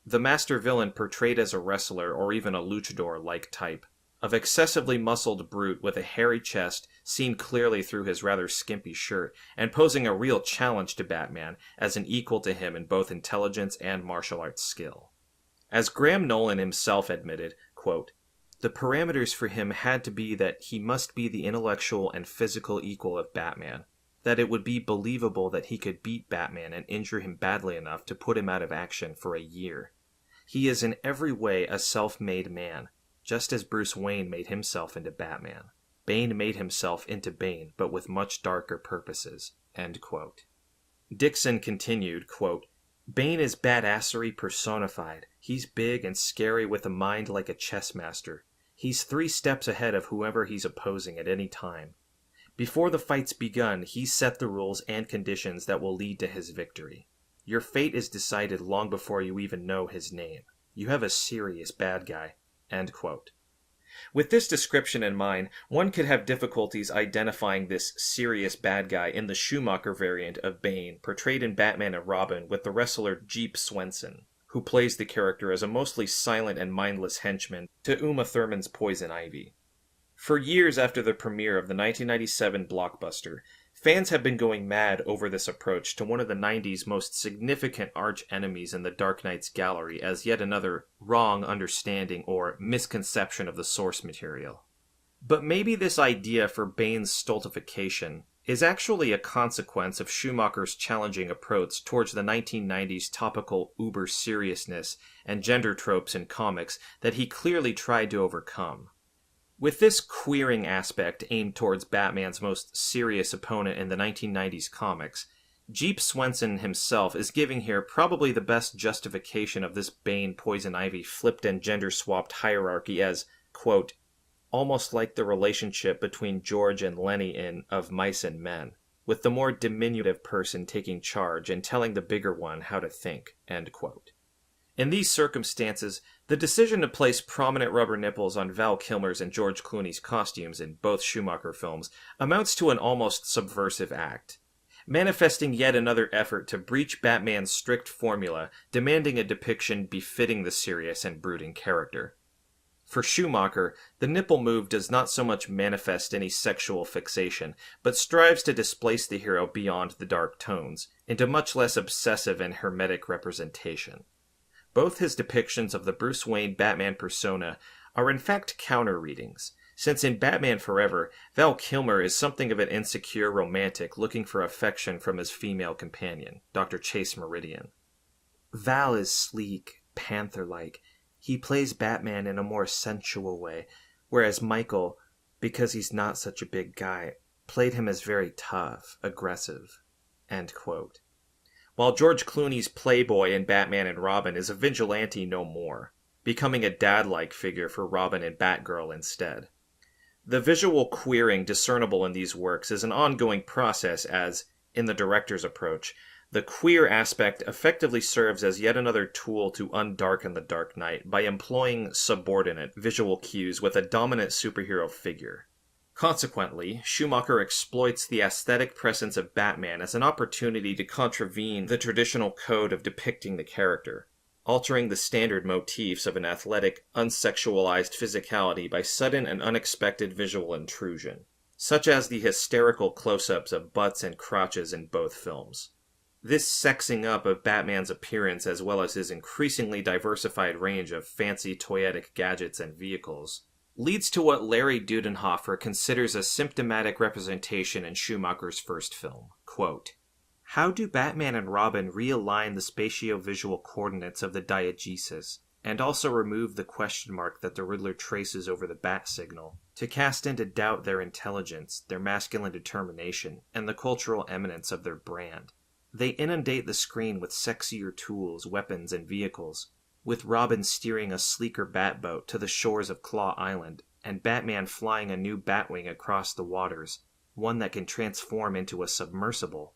The master villain portrayed as a wrestler or even a luchador-like type, of excessively muscled brute with a hairy chest seen clearly through his rather skimpy shirt, and posing a real challenge to Batman as an equal to him in both intelligence and martial arts skill. As Graham Nolan himself admitted, quote, the parameters for him had to be that he must be the intellectual and physical equal of Batman, that it would be believable that he could beat Batman and injure him badly enough to put him out of action for a year. He is in every way a self-made man, just as Bruce Wayne made himself into Batman. Bane made himself into Bane, but with much darker purposes, end quote. Dixon continued, quote, Bane is badassery personified. He's big and scary with a mind like a chess master. He's 3 steps ahead of whoever he's opposing at any time. Before the fight's begun, he's set the rules and conditions that will lead to his victory. Your fate is decided long before you even know his name. You have a serious bad guy. End quote. With this description in mind, one could have difficulties identifying this serious bad guy in the Schumacher variant of Bane, portrayed in Batman and Robin with the wrestler Jeep Swenson, who plays the character as a mostly silent and mindless henchman to Uma Thurman's Poison Ivy. For years after the premiere of the 1997 blockbuster, fans have been going mad over this approach to one of the 90s most significant arch-enemies in the Dark Knight's gallery as yet another wrong understanding or misconception of the source material. But maybe this idea for Bane's stultification is actually a consequence of Schumacher's challenging approach towards the 1990s topical uber-seriousness and gender tropes in comics that he clearly tried to overcome. With this queering aspect aimed towards Batman's most serious opponent in the 1990s comics, Jeep Swenson himself is giving here probably the best justification of this Bane Poison Ivy flipped and gender-swapped hierarchy as, quote, almost like the relationship between George and Lenny in Of Mice and Men, with the more diminutive person taking charge and telling the bigger one how to think, end quote. In these circumstances, the decision to place prominent rubber nipples on Val Kilmer's and George Clooney's costumes in both Schumacher films amounts to an almost subversive act, manifesting yet another effort to breach Batman's strict formula, demanding a depiction befitting the serious and brooding character. For Schumacher, the nipple move does not so much manifest any sexual fixation, but strives to displace the hero beyond the dark tones, into much less obsessive and hermetic representation. Both his depictions of the Bruce Wayne Batman persona are in fact counter-readings, since in Batman Forever, Val Kilmer is something of an insecure romantic looking for affection from his female companion, Dr. Chase Meridian. Val is sleek, panther-like. He plays Batman in a more sensual way, whereas Michael, because he's not such a big guy, played him as very tough, aggressive. End quote. While George Clooney's playboy in Batman and Robin is a vigilante no more, becoming a dad-like figure for Robin and Batgirl instead. The visual queering discernible in these works is an ongoing process as, in the director's approach, the queer aspect effectively serves as yet another tool to undarken the Dark Knight by employing subordinate visual cues with a dominant superhero figure. Consequently, Schumacher exploits the aesthetic presence of Batman as an opportunity to contravene the traditional code of depicting the character, altering the standard motifs of an athletic, unsexualized physicality by sudden and unexpected visual intrusion, such as the hysterical close-ups of butts and crotches in both films. This sexing up of Batman's appearance as well as his increasingly diversified range of fancy toyetic gadgets and vehicles leads to what Larry Dudenhofer considers a symptomatic representation in Schumacher's first film. Quote, "How do Batman and Robin realign the spatio-visual coordinates of the diegesis, and also remove the question mark that the Riddler traces over the bat signal, to cast into doubt their intelligence, their masculine determination, and the cultural eminence of their brand? They inundate the screen with sexier tools, weapons, and vehicles, with Robin steering a sleeker Batboat to the shores of Claw Island, and Batman flying a new Batwing across the waters, one that can transform into a submersible."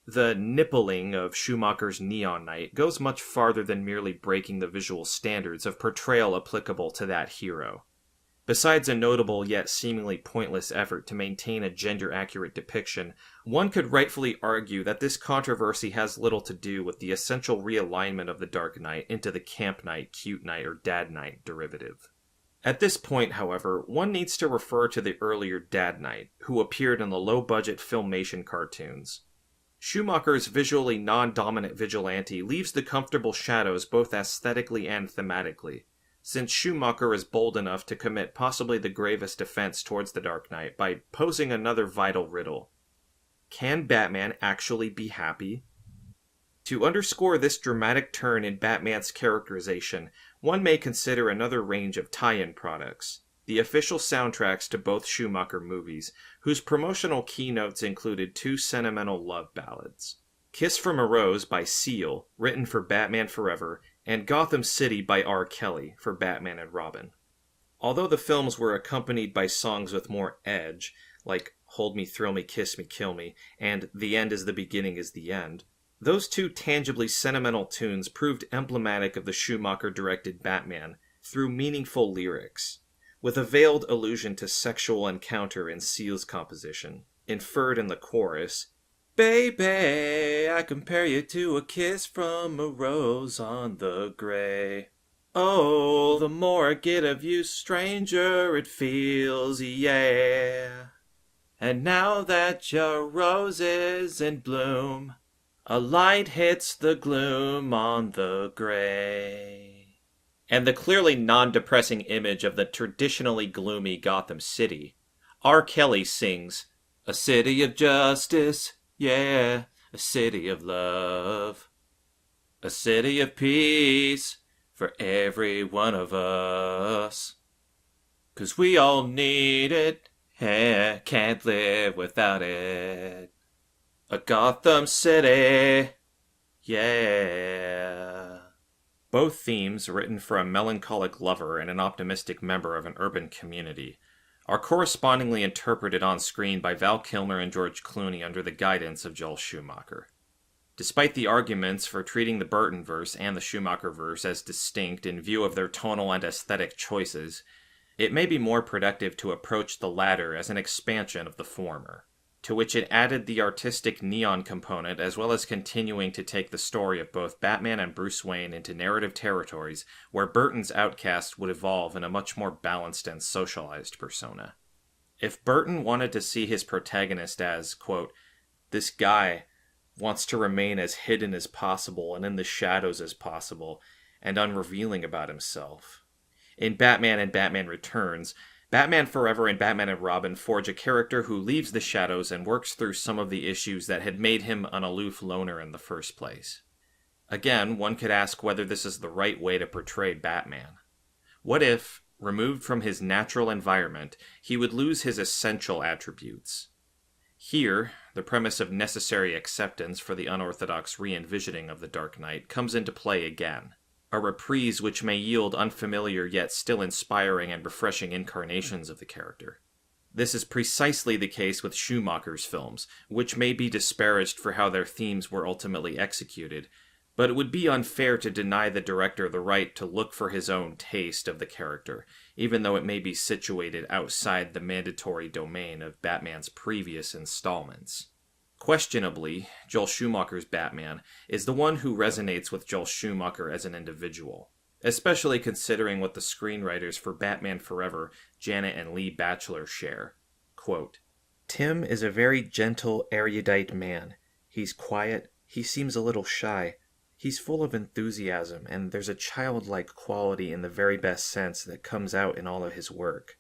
The nippling of Schumacher's Neon Knight goes much farther than merely breaking the visual standards of portrayal applicable to that hero. Besides a notable yet seemingly pointless effort to maintain a gender-accurate depiction, one could rightfully argue that this controversy has little to do with the essential realignment of the Dark Knight into the Camp Knight, Cute Knight, or Dad Knight derivative. At this point, however, one needs to refer to the earlier Dad Knight, who appeared in the low-budget Filmation cartoons. Schumacher's visually non-dominant vigilante leaves the comfortable shadows both aesthetically and thematically, since Schumacher is bold enough to commit possibly the gravest offense towards the Dark Knight by posing another vital riddle. Can Batman actually be happy? To underscore this dramatic turn in Batman's characterization, one may consider another range of tie-in products, the official soundtracks to both Schumacher movies, whose promotional keynotes included two sentimental love ballads. Kiss from a Rose by Seal, written for Batman Forever, and Gotham City by R. Kelly for Batman and Robin. Although the films were accompanied by songs with more edge, like Hold Me, Thrill Me, Kiss Me, Kill Me, and The End is the Beginning is the End, those two tangibly sentimental tunes proved emblematic of the Schumacher-directed Batman through meaningful lyrics, with a veiled allusion to sexual encounter in Seal's composition, inferred in the chorus, "Baby, I compare you to a kiss from a rose on the gray. Oh, the more I get of you, stranger it feels, yeah. And now that your rose is in bloom, a light hits the gloom on the gray." And the clearly non-depressing image of the traditionally gloomy Gotham City, R. Kelly sings, "A city of justice, yeah, a city of love, a city of peace for every one of us. 'Cause we all need it, yeah, can't live without it. A Gotham City, yeah." Both themes, written for a melancholic lover and an optimistic member of an urban community, are correspondingly interpreted on screen by Val Kilmer and George Clooney under the guidance of Joel Schumacher. Despite the arguments for treating the Burtonverse and the Schumacherverse as distinct in view of their tonal and aesthetic choices, it may be more productive to approach the latter as an expansion of the former, to which it added the artistic neon component as well as continuing to take the story of both Batman and Bruce Wayne into narrative territories where Burton's outcast would evolve in a much more balanced and socialized persona. If Burton wanted to see his protagonist as, quote, this guy wants to remain as hidden as possible and in the shadows as possible, and unrevealing about himself. In Batman and Batman Returns, Batman Forever and Batman and Robin forge a character who leaves the shadows and works through some of the issues that had made him an aloof loner in the first place. Again, one could ask whether this is the right way to portray Batman. What if, removed from his natural environment, he would lose his essential attributes? Here, the premise of necessary acceptance for the unorthodox re-envisioning of the Dark Knight comes into play again, a reprise which may yield unfamiliar yet still inspiring and refreshing incarnations of the character. This is precisely the case with Schumacher's films, which may be disparaged for how their themes were ultimately executed, but it would be unfair to deny the director the right to look for his own taste of the character, even though it may be situated outside the mandatory domain of Batman's previous installments. Questionably, Joel Schumacher's Batman is the one who resonates with Joel Schumacher as an individual, especially considering what the screenwriters for Batman Forever, Janet and Lee Batchelor, share. Quote, Tim is a very gentle, erudite man. He's quiet, he seems a little shy. He's full of enthusiasm, and there's a childlike quality in the very best sense that comes out in all of his work.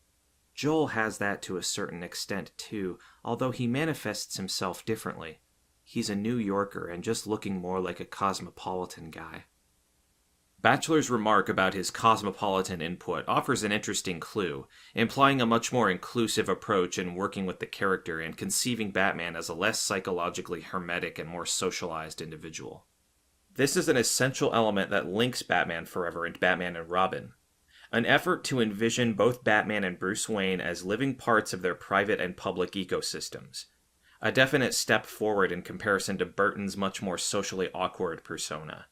Joel has that to a certain extent, too, although he manifests himself differently. He's a New Yorker and just looking more like a cosmopolitan guy. Batchelor's remark about his cosmopolitan input offers an interesting clue, implying a much more inclusive approach in working with the character and conceiving Batman as a less psychologically hermetic and more socialized individual. This is an essential element that links Batman Forever and Batman and Robin. An effort to envision both Batman and Bruce Wayne as living parts of their private and public ecosystems. A definite step forward in comparison to Burton's much more socially awkward persona.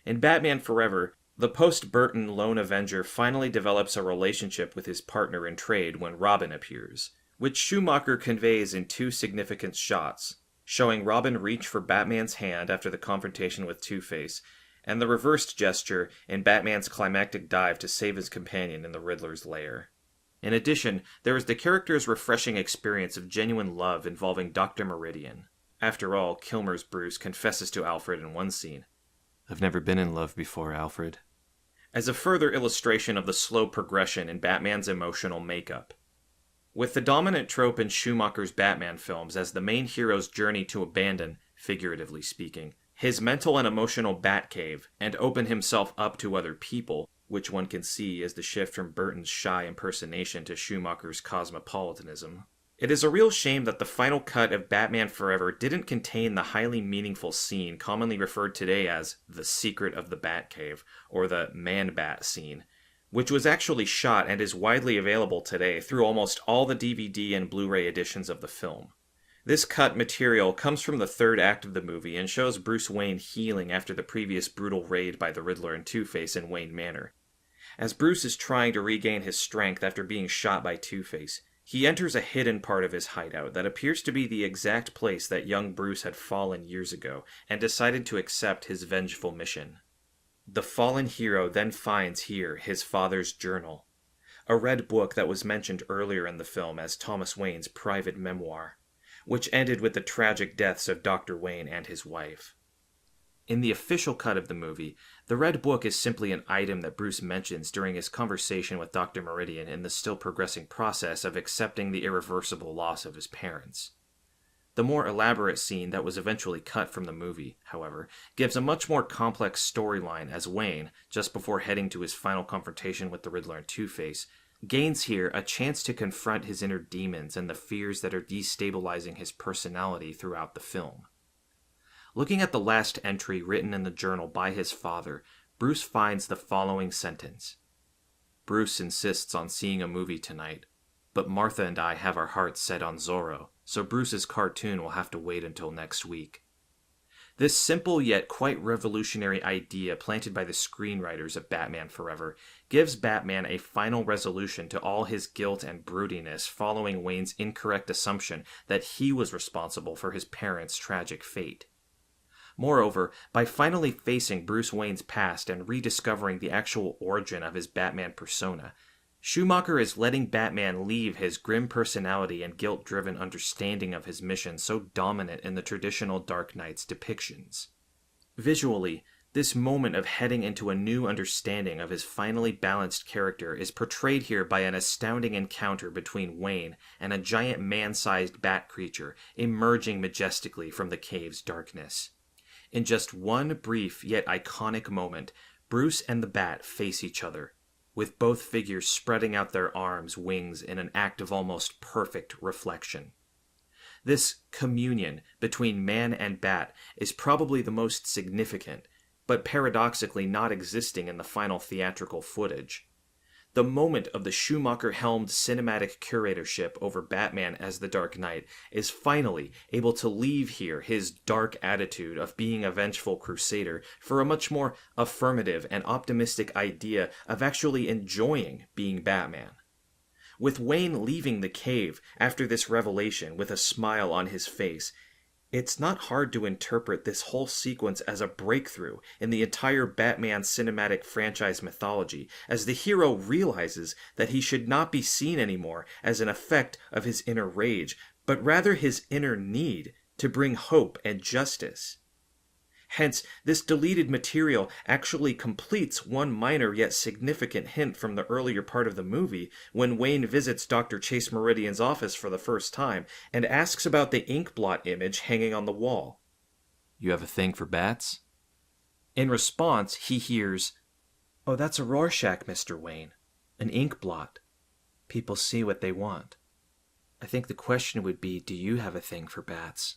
In Batman Forever, the post-Burton lone Avenger finally develops a relationship with his partner in trade when Robin appears, which Schumacher conveys in two significant shots, showing Robin reach for Batman's hand after the confrontation with Two-Face, and the reversed gesture in Batman's climactic dive to save his companion in the Riddler's lair. In addition, there is the character's refreshing experience of genuine love involving Dr. Meridian. After all, Kilmer's Bruce confesses to Alfred in one scene, "I've never been in love before, Alfred," as a further illustration of the slow progression in Batman's emotional makeup. With the dominant trope in Schumacher's Batman films as the main hero's journey to abandon, figuratively speaking, his mental and emotional Batcave and open himself up to other people, which one can see as the shift from Burton's shy impersonation to Schumacher's cosmopolitanism, it is a real shame that the final cut of Batman Forever didn't contain the highly meaningful scene commonly referred today as the Secret of the Batcave, or the Man-Bat scene, which was actually shot and is widely available today through almost all the DVD and Blu-ray editions of the film. This cut material comes from the third act of the movie and shows Bruce Wayne healing after the previous brutal raid by the Riddler and Two-Face in Wayne Manor. As Bruce is trying to regain his strength after being shot by Two-Face, he enters a hidden part of his hideout that appears to be the exact place that young Bruce had fallen years ago and decided to accept his vengeful mission. The fallen hero then finds here his father's journal, a red book that was mentioned earlier in the film as Thomas Wayne's private memoir, which ended with the tragic deaths of Dr. Wayne and his wife. In the official cut of the movie, the red book is simply an item that Bruce mentions during his conversation with Dr. Meridian in the still progressing process of accepting the irreversible loss of his parents. The more elaborate scene that was eventually cut from the movie, however, gives a much more complex storyline as Wayne, just before heading to his final confrontation with the Riddler and Two-Face, gains here a chance to confront his inner demons and the fears that are destabilizing his personality throughout the film. Looking at the last entry written in the journal by his father, Bruce finds the following sentence. Bruce insists on seeing a movie tonight, but Martha and I have our hearts set on Zorro, so Bruce's cartoon will have to wait until next week. This simple yet quite revolutionary idea planted by the screenwriters of Batman Forever gives Batman a final resolution to all his guilt and broodiness following Wayne's incorrect assumption that he was responsible for his parents' tragic fate. Moreover, by finally facing Bruce Wayne's past and rediscovering the actual origin of his Batman persona, Schumacher is letting Batman leave his grim personality and guilt-driven understanding of his mission so dominant in the traditional Dark Knight's depictions. Visually, this moment of heading into a new understanding of his finally balanced character is portrayed here by an astounding encounter between Wayne and a giant man-sized bat creature emerging majestically from the cave's darkness. In just one brief yet iconic moment, Bruce and the bat face each other, with both figures spreading out their arms, wings in an act of almost perfect reflection. This communion between man and bat is probably the most significant, but paradoxically not existing in the final theatrical footage. The moment of the Schumacher-helmed cinematic curatorship over Batman as the Dark Knight is finally able to leave here his dark attitude of being a vengeful crusader for a much more affirmative and optimistic idea of actually enjoying being Batman. With Wayne leaving the cave after this revelation with a smile on his face, it's not hard to interpret this whole sequence as a breakthrough in the entire Batman cinematic franchise mythology, as the hero realizes that he should not be seen anymore as an effect of his inner rage, but rather his inner need to bring hope and justice. Hence, this deleted material actually completes one minor yet significant hint from the earlier part of the movie when Wayne visits Dr. Chase Meridian's office for the first time and asks about the ink blot image hanging on the wall. "You have a thing for bats?" In response, he hears, "Oh, that's a Rorschach, Mr. Wayne. An ink blot. People see what they want. I think the question would be, do you have a thing for bats?"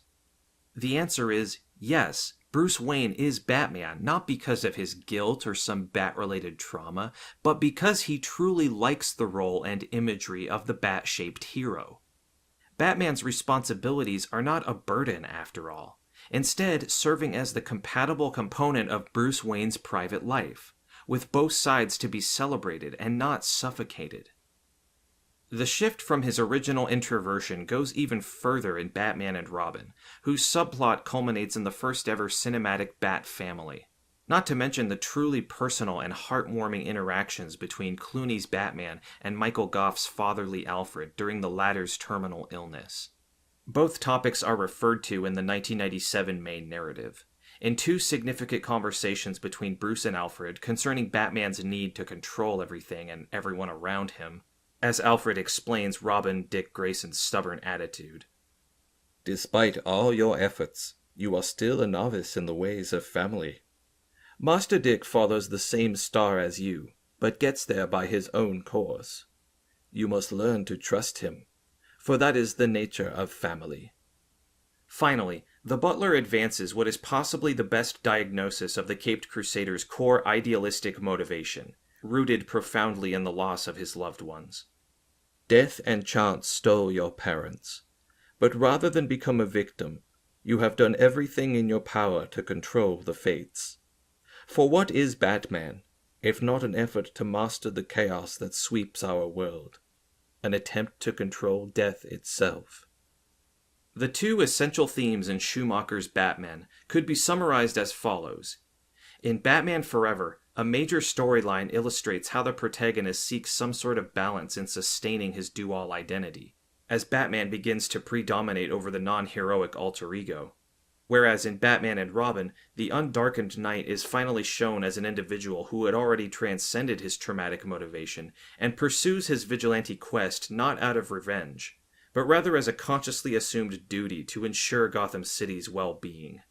The answer is yes. Bruce Wayne is Batman, not because of his guilt or some bat-related trauma, but because he truly likes the role and imagery of the bat-shaped hero. Batman's responsibilities are not a burden, after all, instead serving as the compatible component of Bruce Wayne's private life, with both sides to be celebrated and not suffocated. The shift from his original introversion goes even further in Batman and Robin, whose subplot culminates in the first-ever cinematic Bat family. Not to mention the truly personal and heartwarming interactions between Clooney's Batman and Michael Gough's fatherly Alfred during the latter's terminal illness. Both topics are referred to in the 1997 main narrative. In two significant conversations between Bruce and Alfred concerning Batman's need to control everything and everyone around him, as Alfred explains Robin Dick Grayson's stubborn attitude. "Despite all your efforts, you are still a novice in the ways of family. Master Dick follows the same star as you, but gets there by his own course. You must learn to trust him, for that is the nature of family." Finally, the butler advances what is possibly the best diagnosis of the Caped Crusader's core idealistic motivation, rooted profoundly in the loss of his loved ones. "Death and chance stole your parents, but rather than become a victim, you have done everything in your power to control the fates. For what is Batman, if not an effort to master the chaos that sweeps our world? An attempt to control death itself." The two essential themes in Schumacher's Batman could be summarized as follows. In Batman Forever, a major storyline illustrates how the protagonist seeks some sort of balance in sustaining his dual identity, as Batman begins to predominate over the non-heroic alter ego. Whereas in Batman and Robin, the undarkened knight is finally shown as an individual who had already transcended his traumatic motivation and pursues his vigilante quest not out of revenge, but rather as a consciously assumed duty to ensure Gotham City's well-being.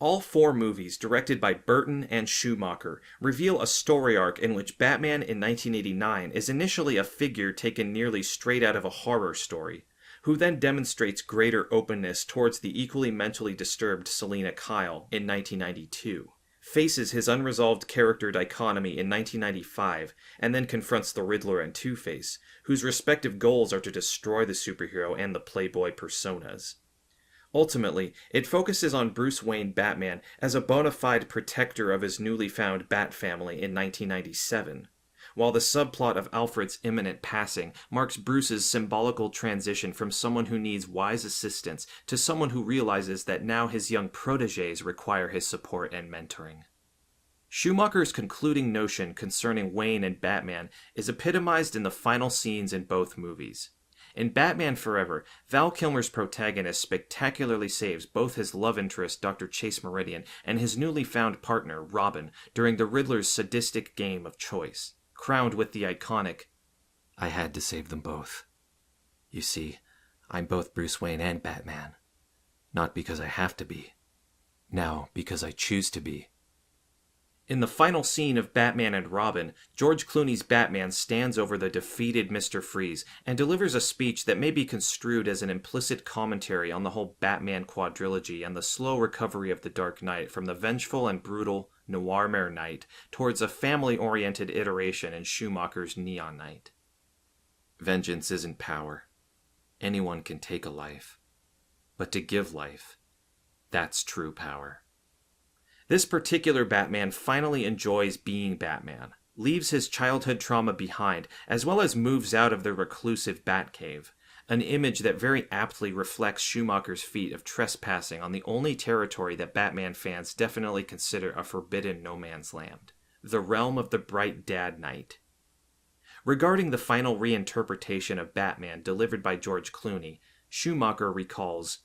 All four movies, directed by Burton and Schumacher, reveal a story arc in which Batman in 1989 is initially a figure taken nearly straight out of a horror story, who then demonstrates greater openness towards the equally mentally disturbed Selina Kyle in 1992, faces his unresolved character dichotomy in 1995, and then confronts the Riddler and Two-Face, whose respective goals are to destroy the superhero and the Playboy personas. Ultimately, it focuses on Bruce Wayne Batman as a bona fide protector of his newly found Bat family in 1997, while the subplot of Alfred's imminent passing marks Bruce's symbolical transition from someone who needs wise assistance to someone who realizes that now his young protégés require his support and mentoring. Schumacher's concluding notion concerning Wayne and Batman is epitomized in the final scenes in both movies. In Batman Forever, Val Kilmer's protagonist spectacularly saves both his love interest, Dr. Chase Meridian, and his newly found partner, Robin, during the Riddler's sadistic game of choice, crowned with the iconic, "I had to save them both. You see, I'm both Bruce Wayne and Batman. Not because I have to be. Now, because I choose to be." In the final scene of Batman and Robin, George Clooney's Batman stands over the defeated Mr. Freeze and delivers a speech that may be construed as an implicit commentary on the whole Batman quadrilogy and the slow recovery of the Dark Knight from the vengeful and brutal Noirmare Knight towards a family-oriented iteration in Schumacher's Neon Knight. Vengeance isn't power. Anyone can take a life. But to give life, that's true power. This particular Batman finally enjoys being Batman, leaves his childhood trauma behind, as well as moves out of the reclusive Batcave, an image that very aptly reflects Schumacher's feat of trespassing on the only territory that Batman fans definitely consider a forbidden no man's land, the realm of the Bright Dad Knight. Regarding the final reinterpretation of Batman delivered by George Clooney, Schumacher recalls,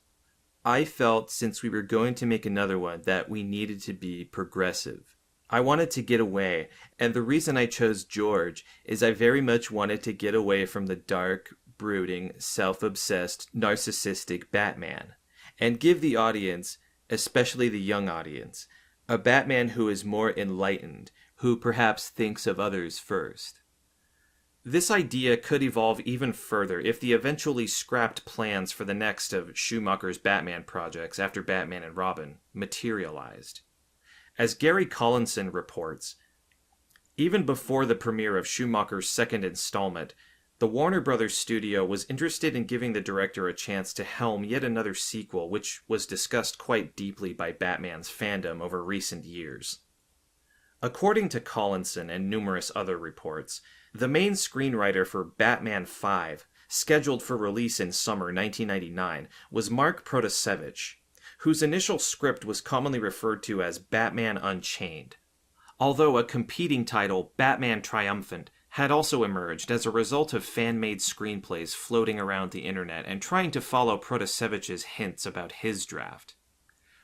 "I felt since we were going to make another one that we needed to be progressive. I wanted to get away, and the reason I chose George is I very much wanted to get away from the dark, brooding, self-obsessed, narcissistic Batman, and give the audience, especially the young audience, a Batman who is more enlightened, who perhaps thinks of others first." This idea could evolve even further if the eventually scrapped plans for the next of Schumacher's Batman projects after Batman and Robin materialized. As Gary Collinson reports, even before the premiere of Schumacher's second installment, the Warner Brothers studio was interested in giving the director a chance to helm yet another sequel, which was discussed quite deeply by Batman's fandom over recent years. According to Collinson and numerous other reports, the main screenwriter for Batman 5, scheduled for release in summer 1999, was Mark Protasevich, whose initial script was commonly referred to as Batman Unchained, although a competing title, Batman Triumphant, had also emerged as a result of fan-made screenplays floating around the internet and trying to follow Protasevich's hints about his draft.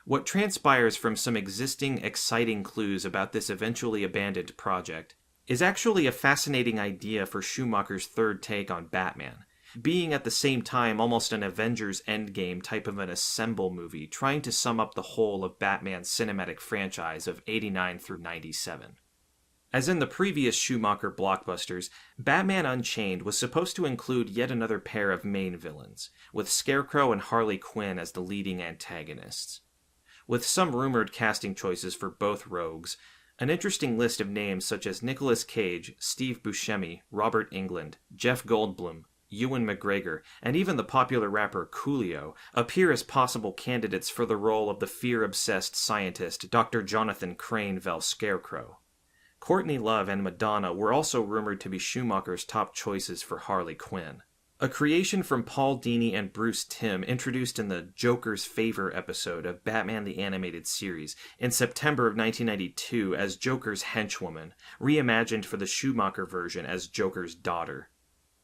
What transpires from some existing, exciting clues about this eventually abandoned project is actually a fascinating idea for Schumacher's third take on Batman, being at the same time almost an Avengers Endgame type of an assemble movie trying to sum up the whole of Batman's cinematic franchise of 89 through 97. As in the previous Schumacher blockbusters, Batman Unchained was supposed to include yet another pair of main villains, with Scarecrow and Harley Quinn as the leading antagonists. With some rumored casting choices for both rogues, an interesting list of names such as Nicolas Cage, Steve Buscemi, Robert Englund, Jeff Goldblum, Ewan McGregor, and even the popular rapper Coolio appear as possible candidates for the role of the fear-obsessed scientist Dr. Jonathan Crane Vel Scarecrow. Courtney Love and Madonna were also rumored to be Schumacher's top choices for Harley Quinn. A creation from Paul Dini and Bruce Timm introduced in the Joker's Favor episode of Batman the Animated Series in September of 1992 as Joker's henchwoman, reimagined for the Schumacher version as Joker's daughter.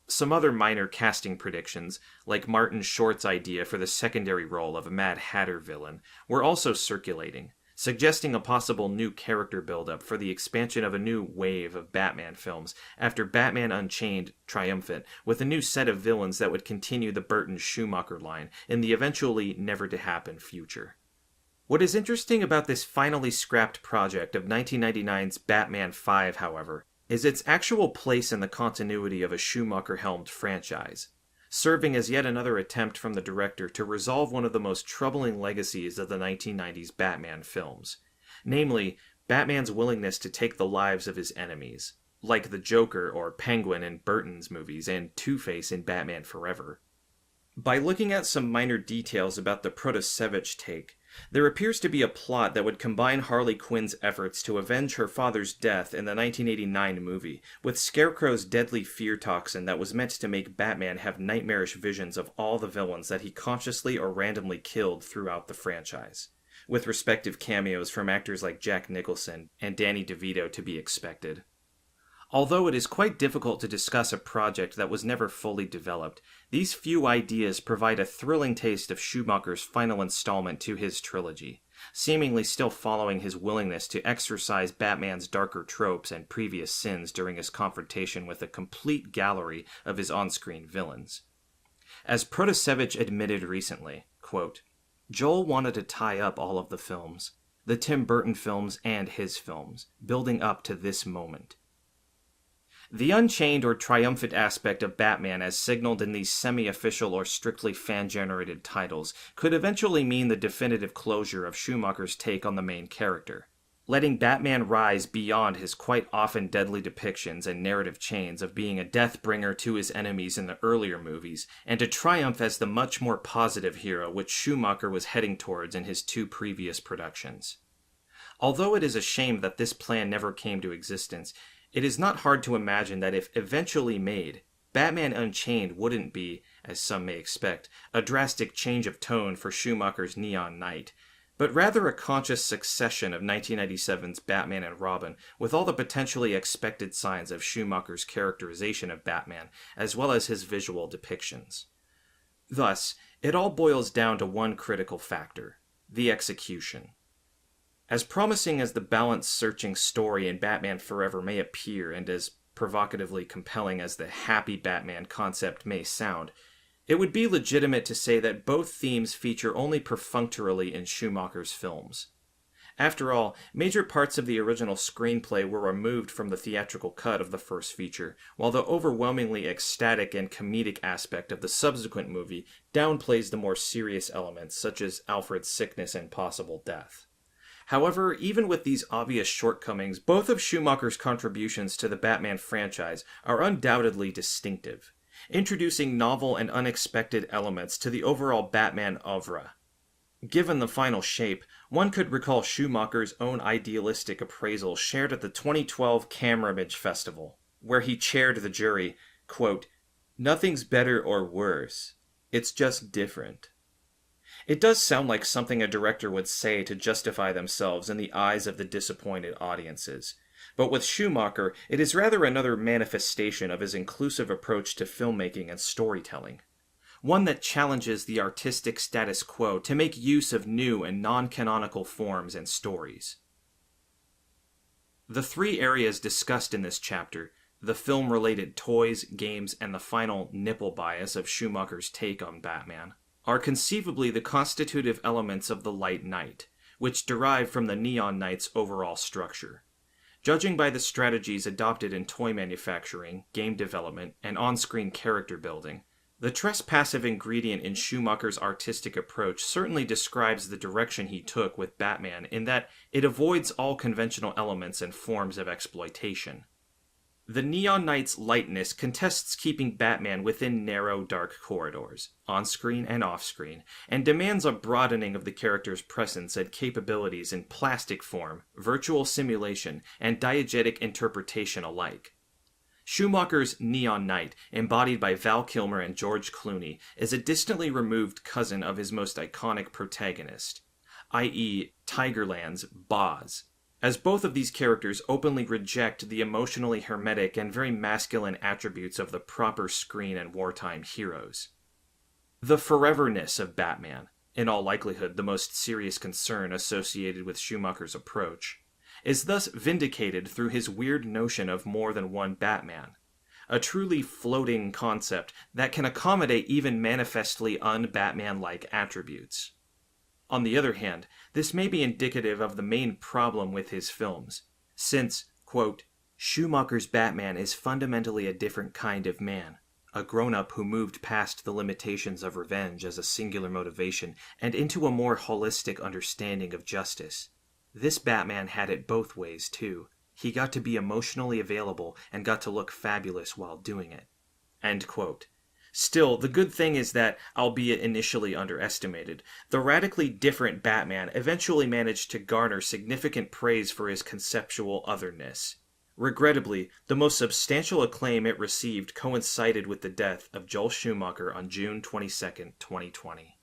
Some other minor casting predictions, like Martin Short's idea for the secondary role of a Mad Hatter villain, were also circulating, suggesting a possible new character build-up for the expansion of a new wave of Batman films after Batman Unchained Triumphant, with a new set of villains that would continue the Burton-Schumacher line in the eventually never-to-happen future. What is interesting about this finally scrapped project of 1999's Batman 5, however, is its actual place in the continuity of a Schumacher-helmed franchise, serving as yet another attempt from the director to resolve one of the most troubling legacies of the 1990s Batman films, namely, Batman's willingness to take the lives of his enemies, like the Joker or Penguin in Burton's movies and Two-Face in Batman Forever. By looking at some minor details about the Protasevich take, there appears to be a plot that would combine Harley Quinn's efforts to avenge her father's death in the 1989 movie with Scarecrow's deadly fear toxin that was meant to make Batman have nightmarish visions of all the villains that he consciously or randomly killed throughout the franchise, with respective cameos from actors like Jack Nicholson and Danny DeVito to be expected. Although it is quite difficult to discuss a project that was never fully developed, these few ideas provide a thrilling taste of Schumacher's final installment to his trilogy, seemingly still following his willingness to exorcise Batman's darker tropes and previous sins during his confrontation with a complete gallery of his on-screen villains. As Protasevich admitted recently, quote, "Joel wanted to tie up all of the films, the Tim Burton films and his films, building up to this moment. The unchained or triumphant aspect of Batman as signaled in these semi-official or strictly fan-generated titles could eventually mean the definitive closure of Schumacher's take on the main character, letting Batman rise beyond his quite often deadly depictions and narrative chains of being a death-bringer to his enemies in the earlier movies, and to triumph as the much more positive hero which Schumacher was heading towards in his two previous productions. Although it is a shame that this plan never came to existence, it is not hard to imagine that if eventually made, Batman Unchained wouldn't be, as some may expect, a drastic change of tone for Schumacher's Neon Knight, but rather a conscious succession of 1997's Batman and Robin with all the potentially expected signs of Schumacher's characterization of Batman, as well as his visual depictions. Thus, it all boils down to one critical factor: the execution. As promising as the balance-searching story in Batman Forever may appear, and as provocatively compelling as the happy Batman concept may sound, it would be legitimate to say that both themes feature only perfunctorily in Schumacher's films. After all, major parts of the original screenplay were removed from the theatrical cut of the first feature, while the overwhelmingly ecstatic and comedic aspect of the subsequent movie downplays the more serious elements, such as Alfred's sickness and possible death. However, even with these obvious shortcomings, both of Schumacher's contributions to the Batman franchise are undoubtedly distinctive, introducing novel and unexpected elements to the overall Batman oeuvre. Given the final shape, one could recall Schumacher's own idealistic appraisal shared at the 2012 Camera-Image Festival, where he chaired the jury, quote, "Nothing's better or worse, it's just different." It does sound like something a director would say to justify themselves in the eyes of the disappointed audiences. But with Schumacher, it is rather another manifestation of his inclusive approach to filmmaking and storytelling. One that challenges the artistic status quo to make use of new and non-canonical forms and stories. The three areas discussed in this chapter, the film-related toys, games, and the final nipple bias of Schumacher's take on Batman, are conceivably the constitutive elements of the Light Knight, which derive from the Neon Knight's overall structure. Judging by the strategies adopted in toy manufacturing, game development, and on-screen character building, the trespassive ingredient in Schumacher's artistic approach certainly describes the direction he took with Batman in that it avoids all conventional elements and forms of exploitation. The Neon Knight's lightness contests keeping Batman within narrow, dark corridors, on-screen and off-screen, and demands a broadening of the character's presence and capabilities in plastic form, virtual simulation, and diegetic interpretation alike. Schumacher's Neon Knight, embodied by Val Kilmer and George Clooney, is a distantly removed cousin of his most iconic protagonist, i.e. Tigerland's Boz, as both of these characters openly reject the emotionally hermetic and very masculine attributes of the proper screen and wartime heroes. The foreverness of Batman, in all likelihood the most serious concern associated with Schumacher's approach, is thus vindicated through his weird notion of more than one Batman, a truly floating concept that can accommodate even manifestly un-Batman-like attributes. On the other hand, this may be indicative of the main problem with his films, since, quote, "Schumacher's Batman is fundamentally a different kind of man, a grown-up who moved past the limitations of revenge as a singular motivation and into a more holistic understanding of justice. This Batman had it both ways, too. He got to be emotionally available and got to look fabulous while doing it." End quote. Still, the good thing is that, albeit initially underestimated, the radically different Batman eventually managed to garner significant praise for his conceptual otherness. Regrettably, the most substantial acclaim it received coincided with the death of Joel Schumacher on June 22, 2020.